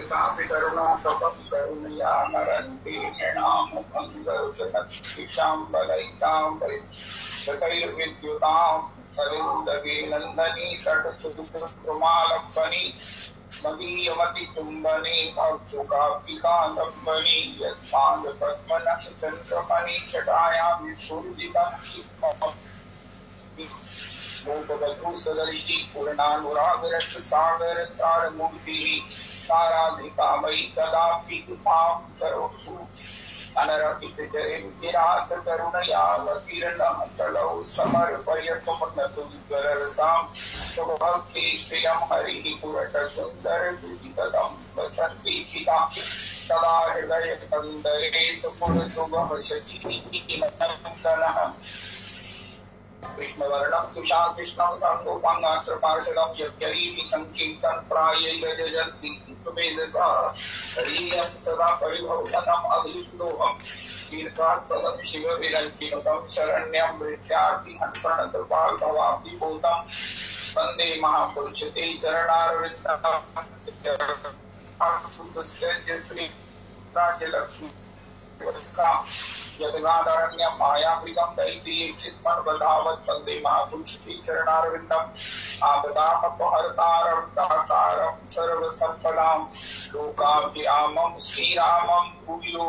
काफी करुणा तपस्करुणया नरन्ति नृणामुखं गरुचनक्षिषां बलैतां ततैर्विद्युतां सविन्दगे नन्दनी षट्सुरुमालम्बनी मदीयमति चुम्बनी भक्षुकापिकालम्बनी यत्सान्द्रपद्मनः चन्द्रमणि छटायां विस्फुरितं मूकबधूसदर्शी पूर्णानुरागरस सागर सारमूर्तिः साराधिकामयि कदापि कृपां करोतु अनरपितचरिं चिरात् करुणयावतीर्णः तलौ समर्पयतुमुन्नतुज्ज्वलरसां स्वभक्ति श्रियं हरिः पुरटसुन्दरदुरितदं वसन्तीशिता सदा हृदयकन्दरे सुपुरशुभः शचीनः कृष्णवर्णं तुषार कृष्णं संगोपांगास्त्रपार्षदं यज्ञरीति संकीर्तन प्रायैर्यजन्ति सुमेधसा हरियं सदा परिभवनम् अभिष्णोहम् कीर्तार्थदं शिवविरञ्चिनुतं शरण्यं वृक्षार्तिहं प्रणतपाल भवाब्धिभूतं वन्दे महापुरुषते चरणारविन्दं राज्यलक्ष्मी यदगादरण्यं मायामृगं दैत्येक्षित्मन्वधावत् वन्दे महापुरुषते चरणारविन्दम् आपदामपहर्तारं दातारं सर्वसम्पदां लोकाभिरामं श्रीरामं भूयो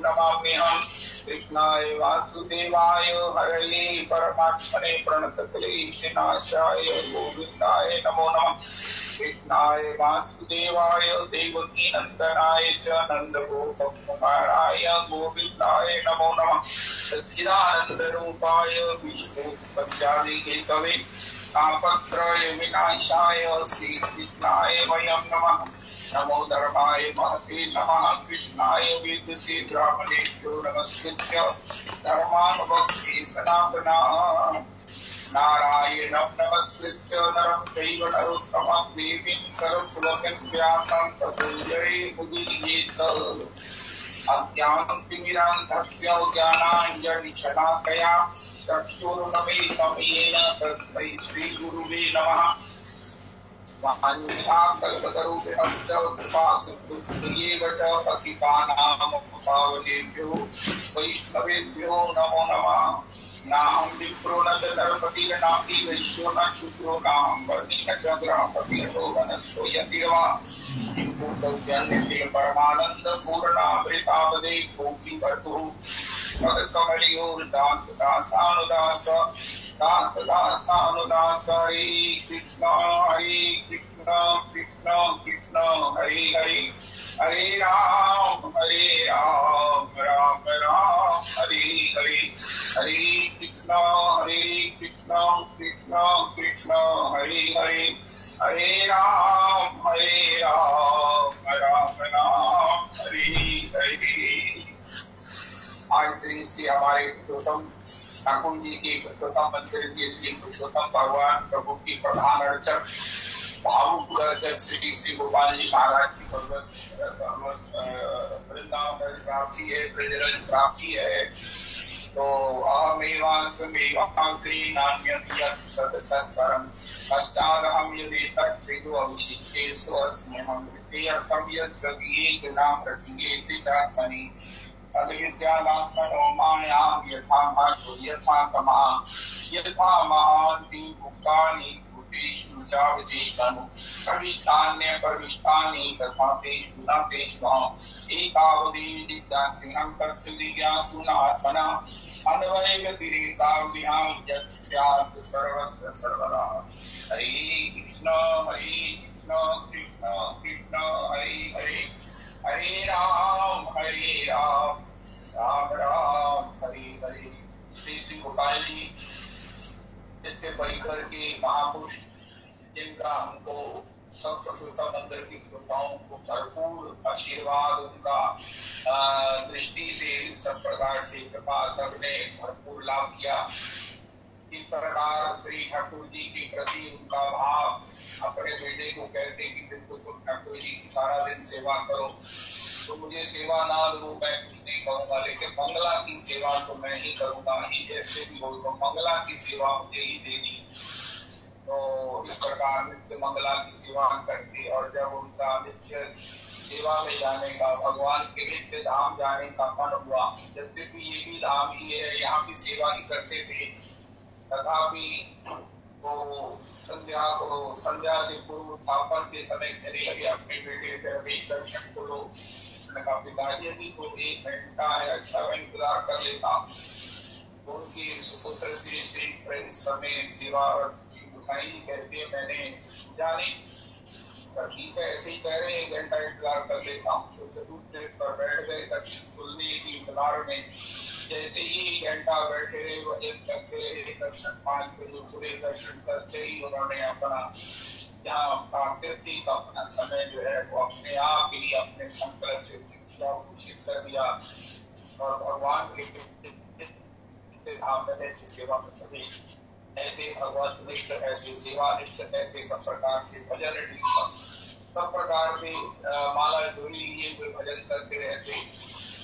नमाम्यहम् कृष्णाय वासुदेवाय हरये परमात्मने प्रणतक्लेशनाशाय गोविन्दाय नमो नमः कृष्णाय वासुदेवाय देवकीनन्दनाय च नन्दगोपकुमाराय गोविन्दाय नमो नमः सच्चिदानन्दरूपाय विष्णुपत्यादिकेतवे तापत्रय विनाशाय श्रीकृष्णाय वयं नमः नमो धर्माय महते नमः कृष्णाय वेदसे ब्राह्मणेभ्यो नमस्कृत्य धर्मानुभक्ति सनातनः नारायणं नमस्कृत्य नरं चैव नरोत्तमं देवीं सरस्वतीं व्यासं ततो जयमुदीरयेत् अज्ञानतिमिरान्धस्य ज्ञानाञ्जनशलाकया चक्षुरुन्मीलितं येन तस्मै श्रीगुरुवे नमः वाञ्छाकल्पतरुभ्यश्च कृपासिन्धुभ्येव च पतितानां पावनेभ्यो वैष्णवेभ्यो नमो नमः नाहं विप्रो न च नरपतिर्नापि वैश्यो न शूद्रो नाहं वर्णि न च ब्रह्मपतिर्नो वनस्यो यतिर्वा परमानन्दपूर्णामृतावदे कोटि वर्तुः पदकमलयोर्दासदासानुदास दासदासानुदास हरे कृष्ण कृष्ण कृष्ण हरे हरे हरे राम राम राम हरे हरे हरे कृष्ण कृष्ण कृष्ण हरे हरे हरे राम राम हरे हरे। आज श्री श्री हमारे पुरुषोत्तम ठाकुर जी के पुरुषोत्तम मंदिर के श्री पुरुषोत्तम भगवान प्रभु की प्रधान अर्चक भावुक अर्चक श्री श्री गोपाल जी महाराज की भगवत वृंदावन प्राप्ति है, ब्रजरज प्राप्ति है। तो अहमेवास्मेवाग्रे नान्यत् यत् सत्सत्परम् पश्चादहं यदि तत्त्रिदो अविशिष्टेषु अस्म्यहं वृत्त्यर्थं यत् जगीयेनां प्रतीयेति चात्मनि तद्विद्यानात्मनो मायां यथा भासो यथा तमः यथा महान्ति भूतानि भूतेषु चावचेष्टनु प्रविष्टान्यप्रविष्टानि तथा तेषु न तेष्वाम् एतावदेव जिज्ञास्यहं तत्त्वजिज्ञासु नात्मनः अन्वयव्यतिरेकाभ्यां यत् स्यात् सर्वत्र सर्वदा। हरे कृष्ण कृष्ण कृष्ण हरे हरे हरे राम राम राम हरे हरे। श्री श्री गोपाल जी नित्य परिकर के महापुरुष जिनका हमको सब प्रकृता मंदिर की श्रोताओं को भरपूर आशीर्वाद, उनका दृष्टि से सब प्रकार से कृपा सबने भरपूर लाभ किया। इस प्रकार श्री ठाकुर जी के प्रति उनका भाव अपने बेटे को कहते कि बिल्कुल तुम ठाकुर जी की सारा दिन सेवा करो, तो मुझे सेवा ना दो मैं कुछ नहीं करूंगा, लेकिन मंगला की सेवा तो मैं ही करूंगा, ही जैसे भी हो तो मंगला की सेवा मुझे ही देनी। तो इस प्रकार नित्य मंगला की सेवा करके और जब उनका नित्य सेवा में जाने का, भगवान के नित्य धाम जाने का मन हुआ। यद्यपि ये भी धाम ही है, यहाँ भी सेवा ही करते थे, तथापि वो संध्या से पूर्व उत्थापन के समय कहने लगे अपने बेटे से, अभी दर्शन को लो। पिताजी यदि को 1 घंटा है, अच्छा मैं इंतजार कर लेता हूँ। उनकी सुपुत्र श्री समय सेवा गोसाई कहते हैं मैंने जानी, ठीक है ऐसे ही कह रहे 1 घंटा इंतजार कर लेता हूँ। तो चतुर्थ प्लेट पर बैठ गए दर्शन खुलने की इंतजार में। जैसे ही 1 घंटा बैठे रहे, वजन करते रहे, दर्शन 5 बजे पूरे दर्शन करते ही उन्होंने अपना यहाँ प्राकृतिक अपना समय जो है वो अपने आप ही अपने संकल्प से घोषित कर दिया और भगवान के धाम में सेवा में सभी ऐसे भगवत निष्ठ, ऐसे सेवा निष्ठ, ऐसे सब प्रकार से भजन निष्ठ, सब प्रकार से माला डोली लिए हुए भजन करते रहते।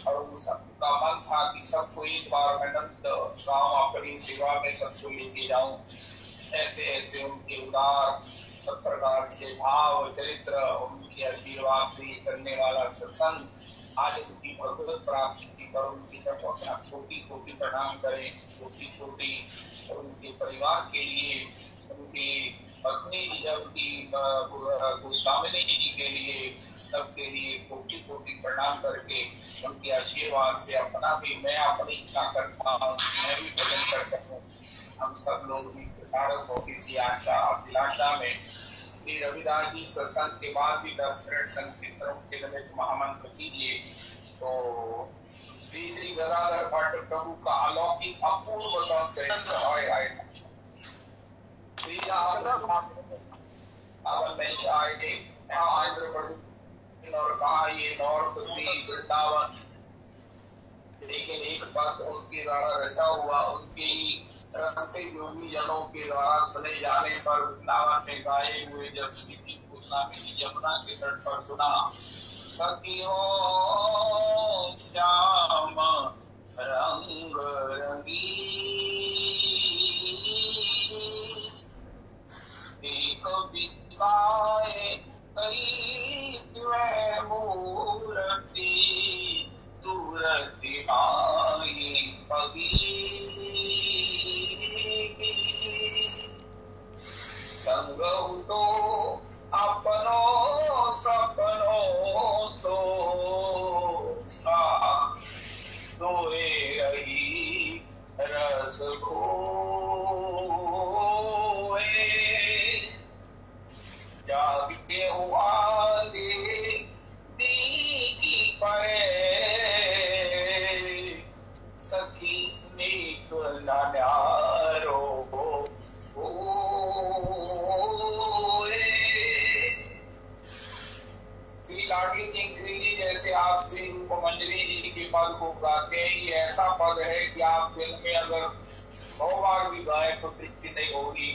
और सबका मन था कि सबको एक बार अनंत गाँव अपनी सेवा में सबको लेके जाऊं। ऐसे ऐसे उनके उदार सब प्रकार से भाव चरित्र, उनके आशीर्वाद से करने वाला सत्संग, आज उनकी भगवत प्राप्ति पर उनकी छोटी छोटी प्रणाम करें, छोटी छोटी उनके परिवार के लिए, उनकी पत्नी उनकी गोस्वामिनी जी के लिए, सबके लिए कोटि कोटि प्रणाम करके उनके आशीर्वाद से अपना भी मैं अपनी इच्छा करता हूँ, मैं भी भजन कर सकूँ। हम सब लोग भी प्रतारक हो इसी आशा अभिलाषा में। श्री रविदास जी सत्संग के बाद भी 10 मिनट संकीर्तनों के निमित्त महामंत्र कीजिए। तो श्री श्री गदाधर भट्ट प्रभु का अलौकिक अपूर्व संचरित्र आएगा। श्री नहीं आएंगे आंध्र प्रदेश और कहा ये नॉर्थ श्री वृंदावन, लेकिन एक बात उनके द्वारा रचा हुआ, उनकी रखते योगी जनों के द्वारा सुने जाने पर वृंदावन में गाए हुए जब श्री गोस्वामी जी यमुना के तट पर सुना, सखियों श्याम रंग रंगी एक बिकाए कई में मूर्ति तुरति आई पगी संगहु तो अपनो सपनो सो दोए रही रस जागे हुआ दे दी पड़े सखी नीक न्यारो श्री लाडली जी जैसे आप श्री रूप मंजरी जी के पद को गाते हैं, ये ऐसा पद है कि आप दिल में अगर 100 बार भी गाए तो तृप्ति नहीं होगी।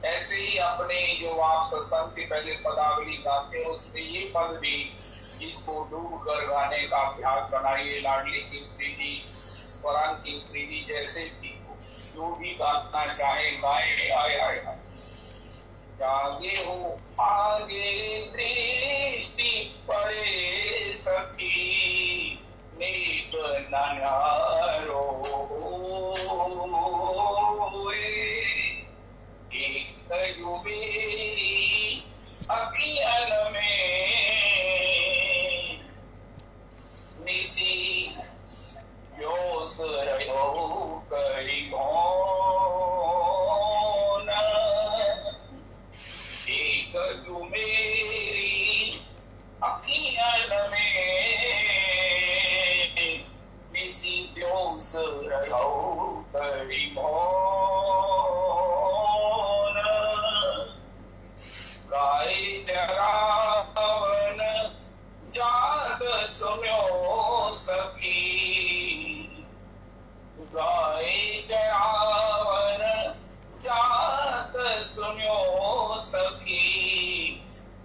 ऐसे ही अपने जो आप सत्संग से पहले पदावली गाते हैं उसमें ये पद भी इसको डूब कर गाने का अभ्यास बनाइए। लाडली कीर्ति जी, पुराण कीर्ति जी जैसे भी जो भी गाना चाहे गाए। आए आए जागे हो आगे दृष्टि पड़े सखी नीत नारो मेरी अखियन में निसी योस रहो करी एक जो मेरी अखियन में निसी योस रहो करी गाय जरावन जात सुम्यो सखी गाय जरावन जात सुम्यो सखी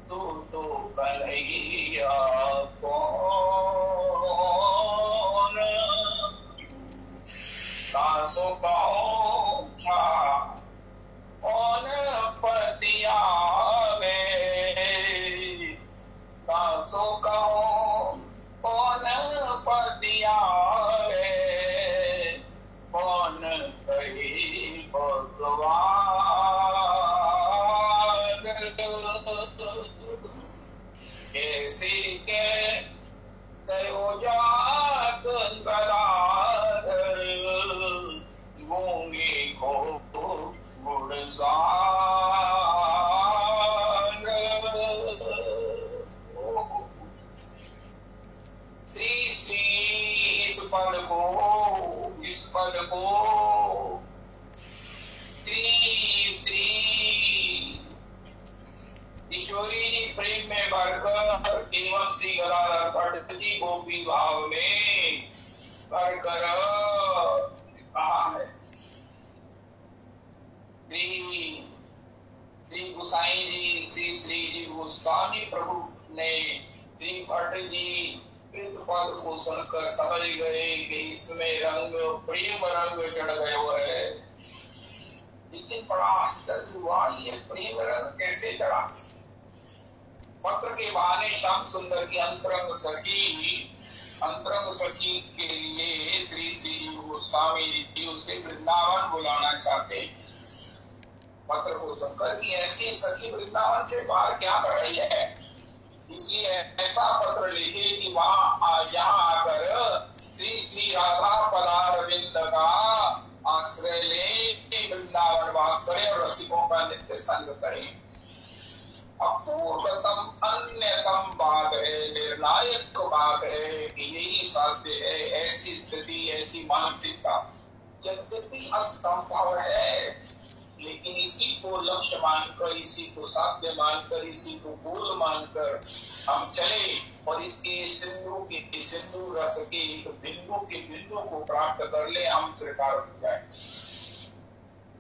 तू तो कन्हैया कौन सासो पहुँचा कौन पतिया में सासो कहो भट्ट जी गोपी भाव में कर कहा है। श्री गोसाई जी श्री श्री जी गोस्वामी प्रभु ने श्री भट्ट जी पद को सुनकर समझ गए कि इसमें रंग प्रेम रंग चढ़ गया है। लेकिन बड़ा आश्चर्य हुआ, ये प्रेम रंग कैसे चढ़ा? पत्र के बहाने श्याम सुंदर की अंतरंग सखी के लिए श्री श्री गोस्वामी जी उसे वृंदावन बुलाना चाहते। पत्र को सुनकर कि ऐसी सखी वृंदावन से बाहर क्या कर रही है, इसलिए ऐसा पत्र लिखे कि वहां यहाँ आकर श्री श्री राधा पदारविंद का आश्रय ले वृंदावन वास करें और रसिकों का नित्य संग करें। अपूर्वतम अन्यतम बात है, निर्णायक बात है कि यही साध्य है। ऐसी स्थिति, ऐसी मानसिकता यद्यपि असंभव है, लेकिन इसी को लक्ष्य मानकर, इसी को साध्य मानकर, इसी को गोल मानकर हम चले और इसके सिंधु रस के बिंदु को प्राप्त कर ले, हम कृतार्थ हो जाए।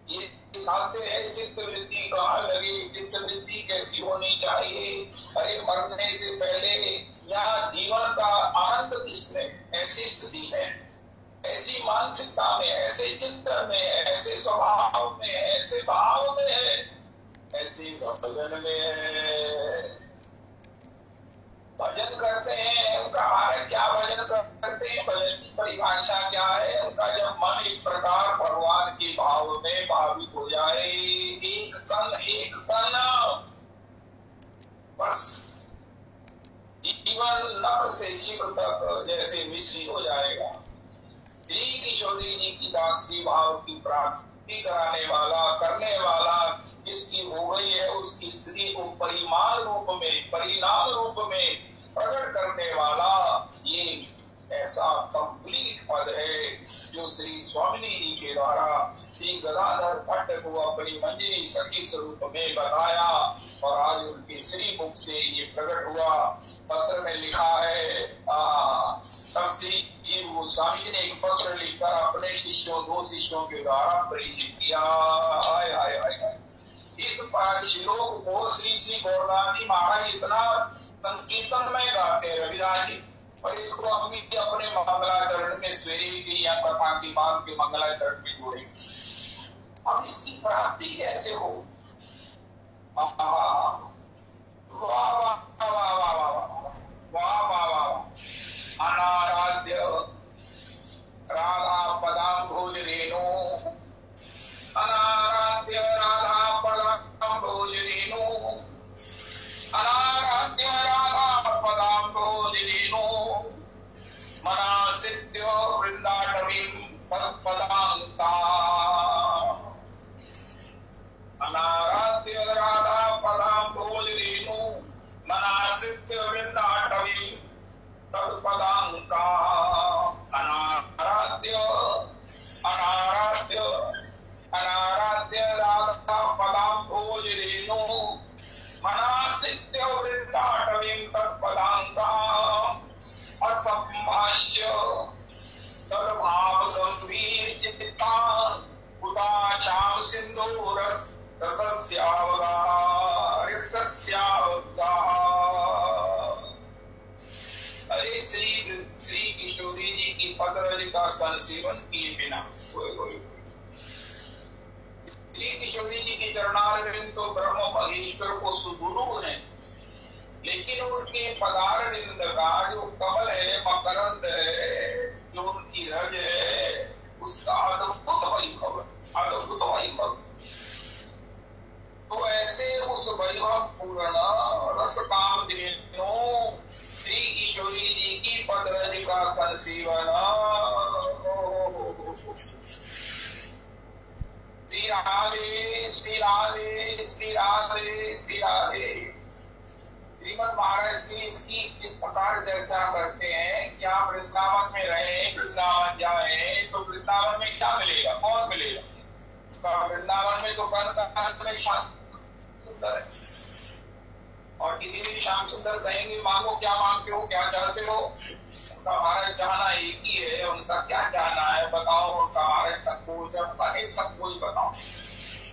ये साध्य है। चित्त वृत्ति कहाँ लगे, चित्त वृत्ति कैसी होनी चाहिए? अरे मरने से पहले यहाँ जीवन का आनंद किसमें? ऐसी स्थिति में, ऐसी मानसिकता में, ऐसे चिंतन में, ऐसे स्वभाव में, ऐसे भाव में है, ऐसे भजन में है। भजन करते हैं, उनका मार्ग क्या भजन करते हैं, भजन की परिभाषा क्या है? उनका जब मन इस प्रकार भगवान के भाव में भावित हो जाए, एक कण बस जीवन नख से शिव तक जैसे मिश्री हो जाएगा। श्री किशोरी जी की दासी भाव की प्राप्ति कराने वाला, करने वाला जिसकी हो गई है, उसकी स्थिति को परिणाम रूप में प्रकट करने वाला ये ऐसा कंप्लीट पद है जो श्री स्वामिनी जी के द्वारा श्री गदाधर भट्ट को अपनी मंजरी सखी स्वरूप में बताया और आज उनके श्री मुख से ये प्रकट हुआ। पत्र में लिखा है, तब श्री जी गोस्वामी जी ने एक पत्र लिखकर अपने शिष्यों, 2 शिष्यों के द्वारा प्रेषित किया। हाय हाय हाय। इस श्लोक को श्री श्री गौरदानी महाराज इतना संकीर्तन में गाते रविराज जी, और इसको हम भी अपने मंगलाचरण में सवेरे की या कथा की बात के मंगलाचरण में जोड़े। अब इसकी प्राप्ति कैसे हो? वाह वाह वाह वाह वाह वाह वाह। अनाराध्य राधा पदाम्भोज रेणु, अनाराध्य राधा पदाम्भोज रेणु, अनाराध्य राधा पदाम्भोज रेणु, मनासित्य वृंदाटवीं तत्पदान्ता। अनाराध्य राधा पदाम्भोज रेणु, मनासित्य वृंदाटवीं तत्पदान्ता। अनाराध्य अनाराध्य अनाराध्य राधा पदाम्भोज रेणु, मनासित्य वृंदाटवीं तत्पदान्ता। असंभाष्य तद्भाव गंभीर चित्तान् उदा श्याम सिंधु रसस्यावगा। अरे श्री किशोरी जी की पत्र का संसेवन किए बिना श्री किशोरी जी की चरणारविंद तो ब्रह्म महेश्वर को सुदूर है, लेकिन उनके पदारविंद का जो कमल है, मकरंद है, जो उनकी रज है, उसका अद्भुत वैभव, अद्भुत वैभव। तो ऐसे उस वैभव पूर्ण रस काम देनो श्री किशोरी जी की पदरज का संसेवन। श्री राधे श्री राधे श्री राधे श्री राधे। श्रीमद महाराज की इसकी इस प्रकार चर्चा करते हैं कि आप वृंदावन में रहे, वृंदावन जाए तो वृंदावन में क्या मिलेगा, कौन मिलेगा? वृंदावन में तो कर्म में शांत सुंदर है, और किसी भी श्याम सुंदर कहेंगे मांगो, क्या मांगते हो, क्या चाहते हो, उनका महाराज चाहना एक ही है। उनका क्या चाहना है बताओ, उनका महाराज सब कुछ, उनका नहीं सब कुछ बताओ।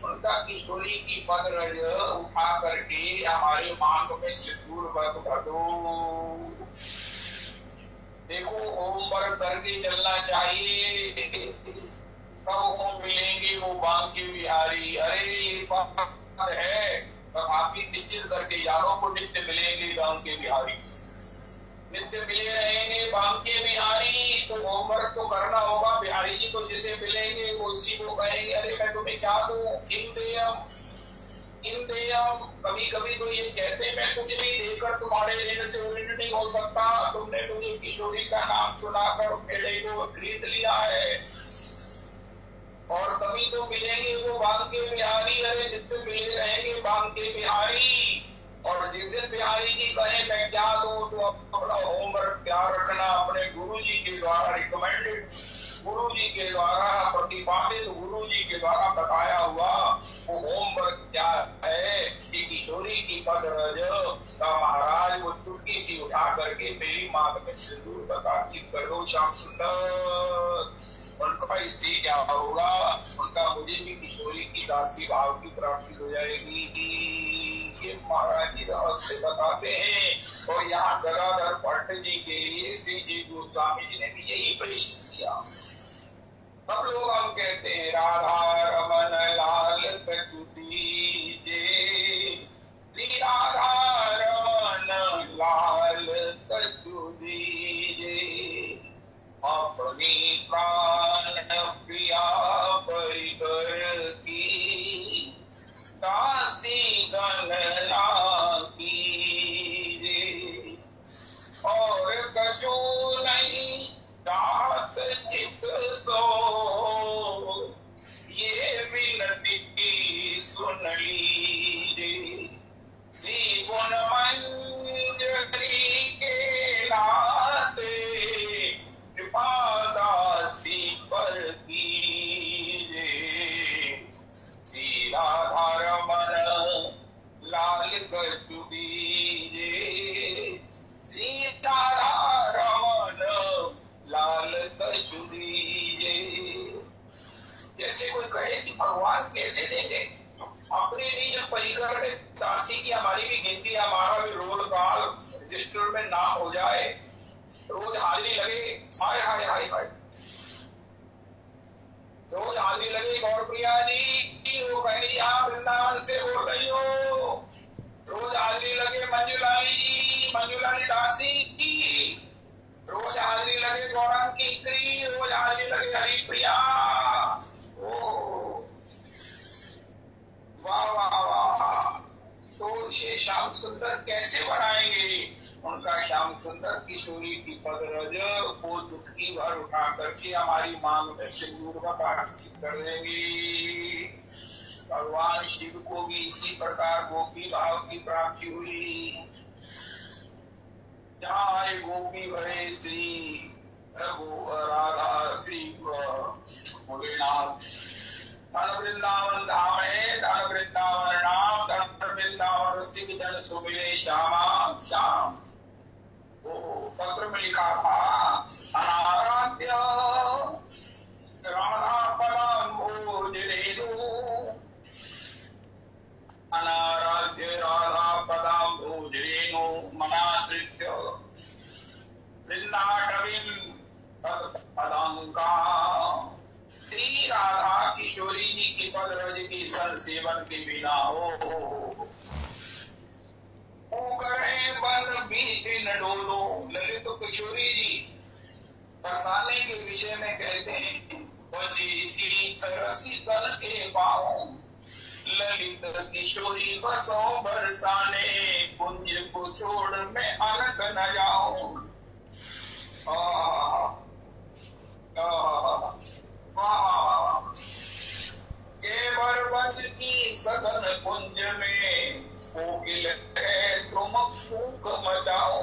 उनका किशोरी की पद रज उठा करके हमारे मांग में सिंदूर भर दो। देखो ओम पर करके चलना चाहिए, सब ओम मिलेंगे वो बांके बिहारी। अरे ये बात है, तथापि निश्चित करके यारों को नित्य मिलेंगे बांके बिहारी, नित्य मिले रहेंगे बांके बिहारी। तो होमवर्क तो करना होगा। बिहारी जी तो जिसे मिलेंगे वो उसी को कहेंगे अरे मैं तुम्हें क्या दूं, किम देयम किम देयम। कभी कभी तो ये कहते हैं मैं कुछ भी देकर तुम्हारे ऋण से ऋण नहीं हो सकता, तुमने मुझे किशोरी का नाम सुनाकर मेरे को खरीद लिया है। और कभी तो मिलेंगे वो बांके बिहारी, अरे नित्य मिले रहेंगे बांके बिहारी। और जिस दिन बिहारी जी कहे मैं क्या दूं, तो अपना होमवर्क तैयार रखना, अपने गुरु जी के द्वारा रिकमेंडेड, गुरु जी के द्वारा प्रतिपादित, गुरु जी के द्वारा बताया हुआ वो होमवर्क क्या है कि किशोरी की पद रज का महाराज वो चुटकी सी उठा करके मेरी मांग में सिंदूर प्रकाशित कर दो श्याम सुंदर। उनका इससे क्या होगा, उनका मुझे भी किशोरी की दासी भाव की प्राप्ति हो जाएगी। ये महाराज जी रहस्य बताते हैं। और यहाँ गदाधर भट्ट जी के लिए श्री जी गोस्वामी जी ने भी यही प्रश्न किया। सब लोग हम कहते हैं राधा रमन लाल कछु दीजे, श्री राधा रमन लाल कछु दीजे, अपनी प्राण प्रिया परिकर की दासी गणना कीजे, और कछु नहीं चाहत चित सो, ये विनती सुन लीजे, श्री गुण मंजरी के नाते कृपा दासी पर कीजे, श्री राधा रमन लाल कछु दीजे, श्री राधा रमन लाल कछु दीजे। जैसे कोई कहे कि भगवान कैसे देंगे, अपने लिए जब परिकर में दासी की हमारी भी गिनती, हमारा भी रोल काल रजिस्टर में नाम हो जाए, रोज हाजिरी लगे, हाय हाय हाय हाय, रोज हाजिरी लगे गौर प्रिया जी, वो कहनी जी हाँ वृंदावन से बोल रही हो, रोज हाजिरी लगे मंजुलानी जी, मंजुलानी दासी की, रोज हाजिरी लगे गौरव की स्त्री, रोज हाजिरी लगे हरिप्रिया। ओ वाह वाह वाह। तो ये श्याम सुंदर कैसे बनाएंगे, उनका श्याम सुंदर किशोरी की पद रज को चुटकी भर उठा करके हमारी मांग में सिंदूर का प्राप्त कर देंगे। भगवान शिव को भी इसी प्रकार गोपी भाव की प्राप्ति हुई। जहाँ गोपी भरे श्री राधा श्री भोलेनाथ, धन वृंदावन धाम है, धन वृंदावन नाम, धन वृंदावन सिंह जन सुमिले श्यामा श्याम। वो पत्र में लिखा था अनाराध्य राधा पदाम्बोजरेणु, अनाराध्य राधा पदाम्बोजरेणु मनाश्रित्य वृंदाटवीं पदांका। श्री राधा किशोरी जी की पद रज की सन सेवन के बिना हो करे बन बीच न डोलो। ललित तो किशोरी जी बरसाने के विषय में कहते हैं बची सी कल के पाओ, ललित किशोरी बसो बरसाने, कुंज को छोड़ मैं अनंत न जाऊं। केवल बंद की सदन कुंज में कोकिल है तुम फूक मचाओ।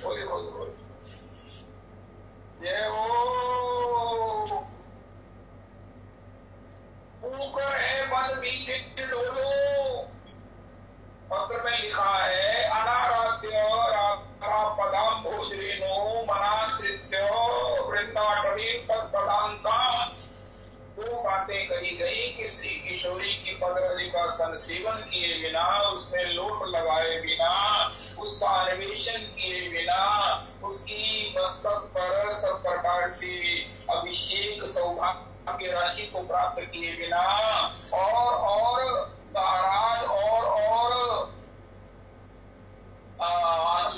ओए ओए ओए ये ओ फूक है बन बीच डोलो, पत्र में लिखा है अनाराध्य पदाम भोजरेनो मनाश्रित्य वृंदाटवी पदांता। दो बातें कही गई कि श्री किशोरी की पदरज का संसेवन किए बिना, उसमें लोट लगाए बिना, उसका अन्वेषण किए बिना, उसकी मस्तक पर सब प्रकार से अभिषेक सौभाग्य राशि को प्राप्त किए बिना और महाराज और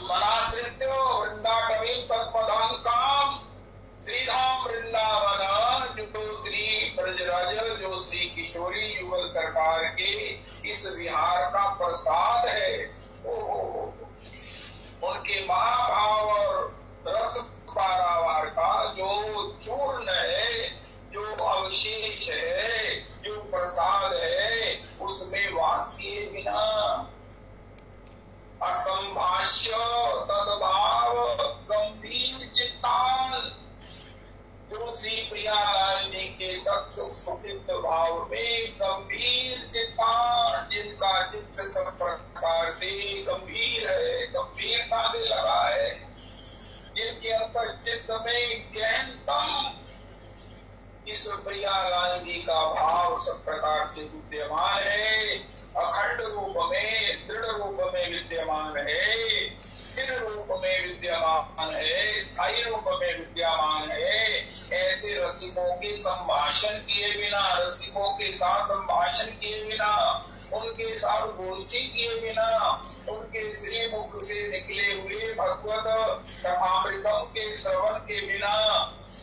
मनाश्रित्य वृंदाटवी तत्पदान काम श्रीधाम वृंदावन जो श्री ब्रजराज जो श्री किशोरी युगल सरकार के इस विहार का प्रसाद है। उनके महाभाव और रस पारावार का जो चूर्ण है, जो अवशेष है, जो प्रसाद है, उसमें वास किए बिना असंभाष्य तद्भाव गंभीर चित्तान जो श्री प्रियालाल जी के तत्सुखित भाव में गंभीर चित्तान, जिनका चित्त सब प्रकार से गंभीर है, गंभीरता से लगा है, जिनके अंतर्चित्त में गहनतम इस प्रियालाल जी का भाव सब प्रकार से विद्यमान है, अखंड रूप में, दृढ़ रूप में विद्यमान है, स्थिर रूप में विद्यमान है, स्थायी रूप में विद्यमान है। ऐसे रसिकों के संभाषण किए बिना, रसिकों के साथ संभाषण किए बिना, उनके साथ गोष्ठी किए बिना, उनके श्री मुख से निकले हुए भगवत कथामृतम के श्रवण के बिना,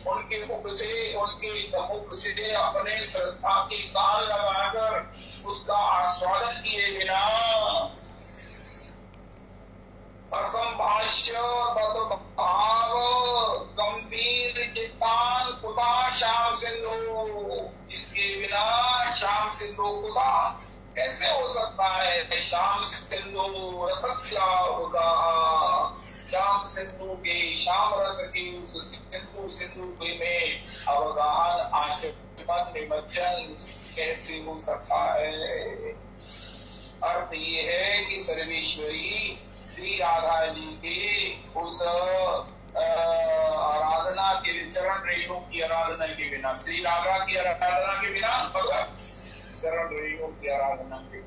उनके मुख से अपने श्रद्धा के कान लगाकर उसका आस्वादन किए बिना असंभाष्य तद्भाव गंभीर चित्तान कुता श्याम सिंधु, इसके बिना श्याम सिंधु कुता कैसे हो सकता है? श्याम सिंधु रसस्या होगा, श्याम सिंधु के श्याम रस के सिंधु में अवगाहन आचमन निमज्जन कैसे हो सकता है? अर्थ ये है कि सर्वेश्वरी श्री राधा जी के उस आराधना के चरण रेणु की आराधना के बिना, श्री राधा की आराधना के बिना, चरण रेणु की आराधना के,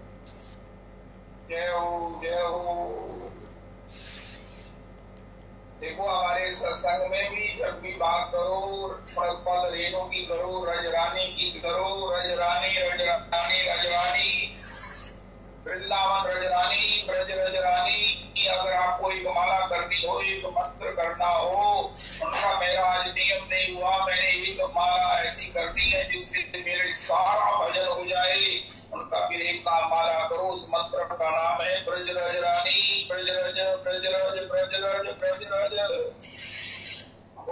जय हो जय हो। देखो हमारे सत्संग में भी जब भी बात करो पद रेणु की करो, रजरानी की करो, रजरानी रजरानी रजरानी वृंदावन रजरानी ब्रज रजरानी। अगर आपको एक माला करनी हो, एक मंत्र करना हो, उनका मेरा आज नियम नहीं हुआ, मैंने एक माला ऐसी करनी है जिससे मेरे सारा भजन हो जाए, उनका फिर एक माला करो। उस मंत्र का नाम है ब्रज रजरानी, ब्रज रज ब्रज रज ब्रज रज ब्रज रज। ओ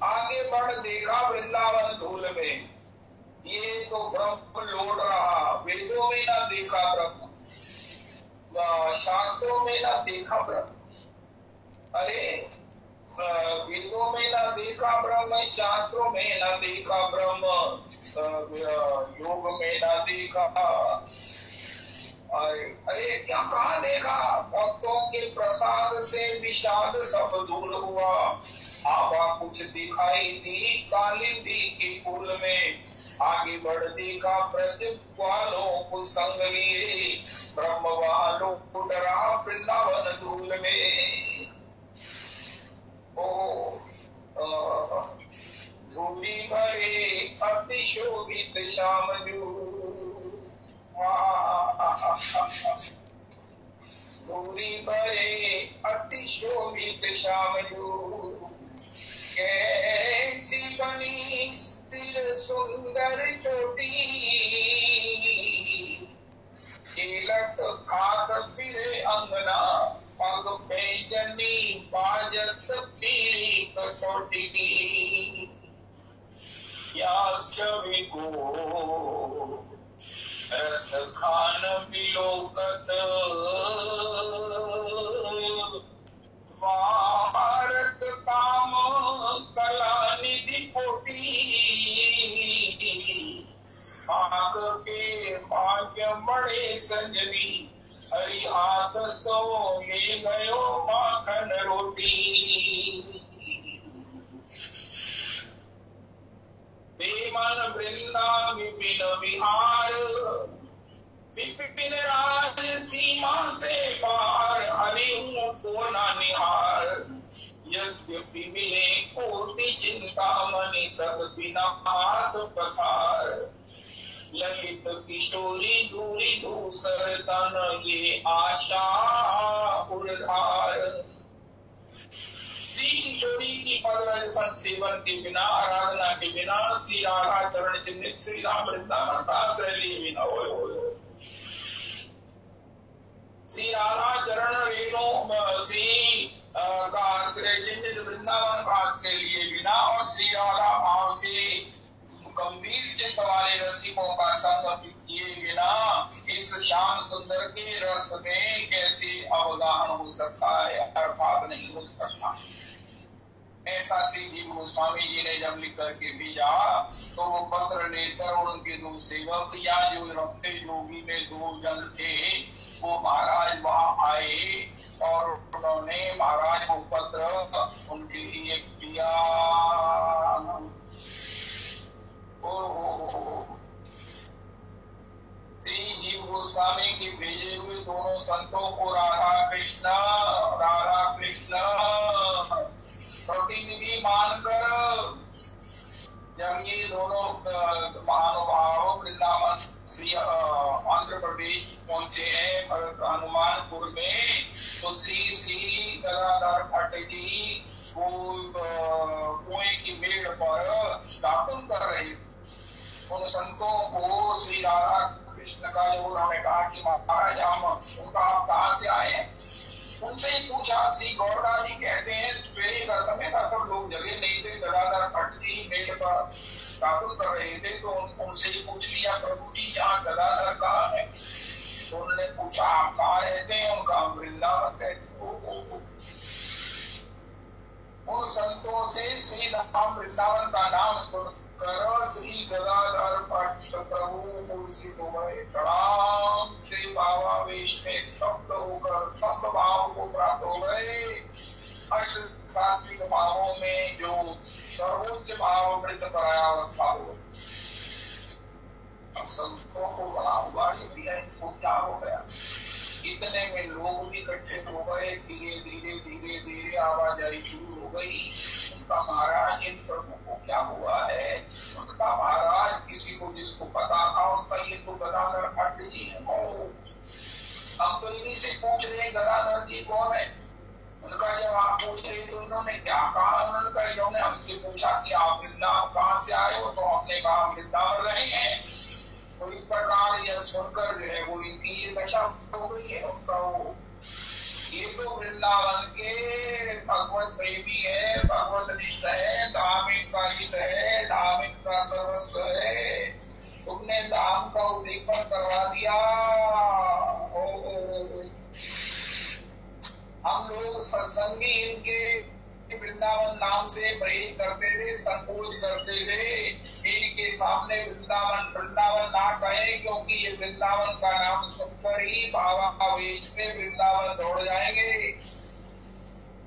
आगे बढ़ देखा वृंदावन धूल में, ये तो ब्रह्म लौट रहा, वेदों में ना देखा ब्रह्म, शास्त्रों में ना देखा ब्रह्म। अरे वेदों में ना देखा ब्रह्म, शास्त्रों में ना देखा ब्रह्म, योग में ना देखा। अरे क्या कहा देखा? भक्तों के प्रसाद से विषाद सब दूर हुआ, आभा कुछ दिखाई दी कालिंदी के कुल में, आगे बढ़ देखा ब्रज वालों को संग लिए, ब्रह्म वालों को डरा वृंदावन धूल में। ओ धूली भरे अति शोभित श्याम जू, धूली भरे अति शोभित श्याम जू, कैसी बनी स्थिर सुंदर चोटी, तिलक खात फिरे अंगना, पग पे जनी बाजत पीली कसौटी की, छवि को रस खान बिलोकत, भारत काम कला निधि कोटि, आग के भाग्य बड़े संजनी, हाथ सो ले गयो माखन रोटी। बेमन वृंदा विपिन विहार, विपिन राज सीमा से पार, हरिहूँ को न निहार। यद्यपि मिले कोटि चिंतामणि, तब बिना हाथ पसार। ललित किशोरी दूरी दूसर तन, ये आशा उधार। श्री किशोरी की पदरज संसेवन के बिना, आराधना के बिना, श्री राधा चरण चिन्हित श्री राम वृंदावन का शैली बिना। श्री राधा चरण रेणु श्री का आश्रय चिन्हित वृंदावन का आश्रय लिए बिना, और श्री राधा भाव से गंभीर चित्त वाले रसिकों का संग किए बिना इस श्याम सुंदर के रस में कैसे अवगाहन हो सकता है, अर्थात नहीं हो सकता। ऐसा श्री जीव गोस्वामी जी ने जब लिख करके भेजा, तो वो पत्र लेकर उनके दो सेवक या जो रखते योगी में दो जन थे, वो महाराज वहां आए और उन्होंने महाराज को पत्र उनके लिए दिया। श्री जीव गोस्वामी के भेजे हुए दोनों संतों को राधा कृष्ण प्रतिनिधि मानकर जब ये दोनों महानुभाव वृंदावन श्री आंध्र प्रदेश पहुंचे हैं हनुमानपुर में, तो श्री गदाधर भट्ट जी वो कुएं की मेड़ पर दातुन कर रहे थे। उन संतों को श्री राधा कृष्ण का जो उन्होंने कहा कि महाराज हम उनका आप कहाँ से आए हैं, उनसे ही पूछा। श्री गौरदास जी कहते हैं सवेरे का समय था, सब लोग जगह नहीं थे, गदाधर भट्ट जी मेड़ पर दातुन कर रहे थे, तो उनसे ही पूछ लिया प्रभु जी यहाँ गदाधर कहाँ है। तो उन्होंने पूछा आप कहाँ रहते हैं, उनका वृंदावन रहते हो। उन संतों से श्री राम वृंदावन का नाम सुनकर श्री गदाधर भट्ट प्रभु मूर्छित हो गए। प्रणाम से भावावेश में स्तब्ध होकर सब भाव को प्राप्त हो गए। अष्ट सात्विक भावों में जो सर्वोच्च भाव वृत्त परावस्था हो। अब संतों को बड़ा हुआ ये इनको क्या हो गया, इतने में लोग भी इकट्ठे हो गए। धीरे धीरे धीरे धीरे आवाजाही शुरू हो गई। उनका महाराज इन प्रभु को क्या हुआ है, उनका महाराज किसी को जिसको पता था उनका ये तो गदाधर भट्ट जी है, हम तो इन्हीं से पूछ रहे गदाधर जी कौन है। उनका जब आप पूछ रहे तो इन्होंने क्या कहा, उन्होंने कहा इन्होंने हमसे पूछा कि आप वृंदावन कहाँ से आए हो, तो हमने कहा वृंदावन रहे हैं। तो इस प्रकार यह सुनकर जो है वो इनकी ये दशा हो गई है उनका। वो ये तो वृंदावन के भगवत प्रेमी है, भगवत निष्ठ है, धाम इनका हित है, धाम इनका सर्वस्व है। तुमने धाम का उल्लेखन करवा दिया। हम लोग सत्संगी इनके वृंदावन नाम से परहेज करते थे, संकोच करते थे। इनके सामने वृंदावन ना कहें, क्योंकि ये वृंदावन का नाम सुनकर ही भावावेश में वृंदावन दौड़ जाएंगे।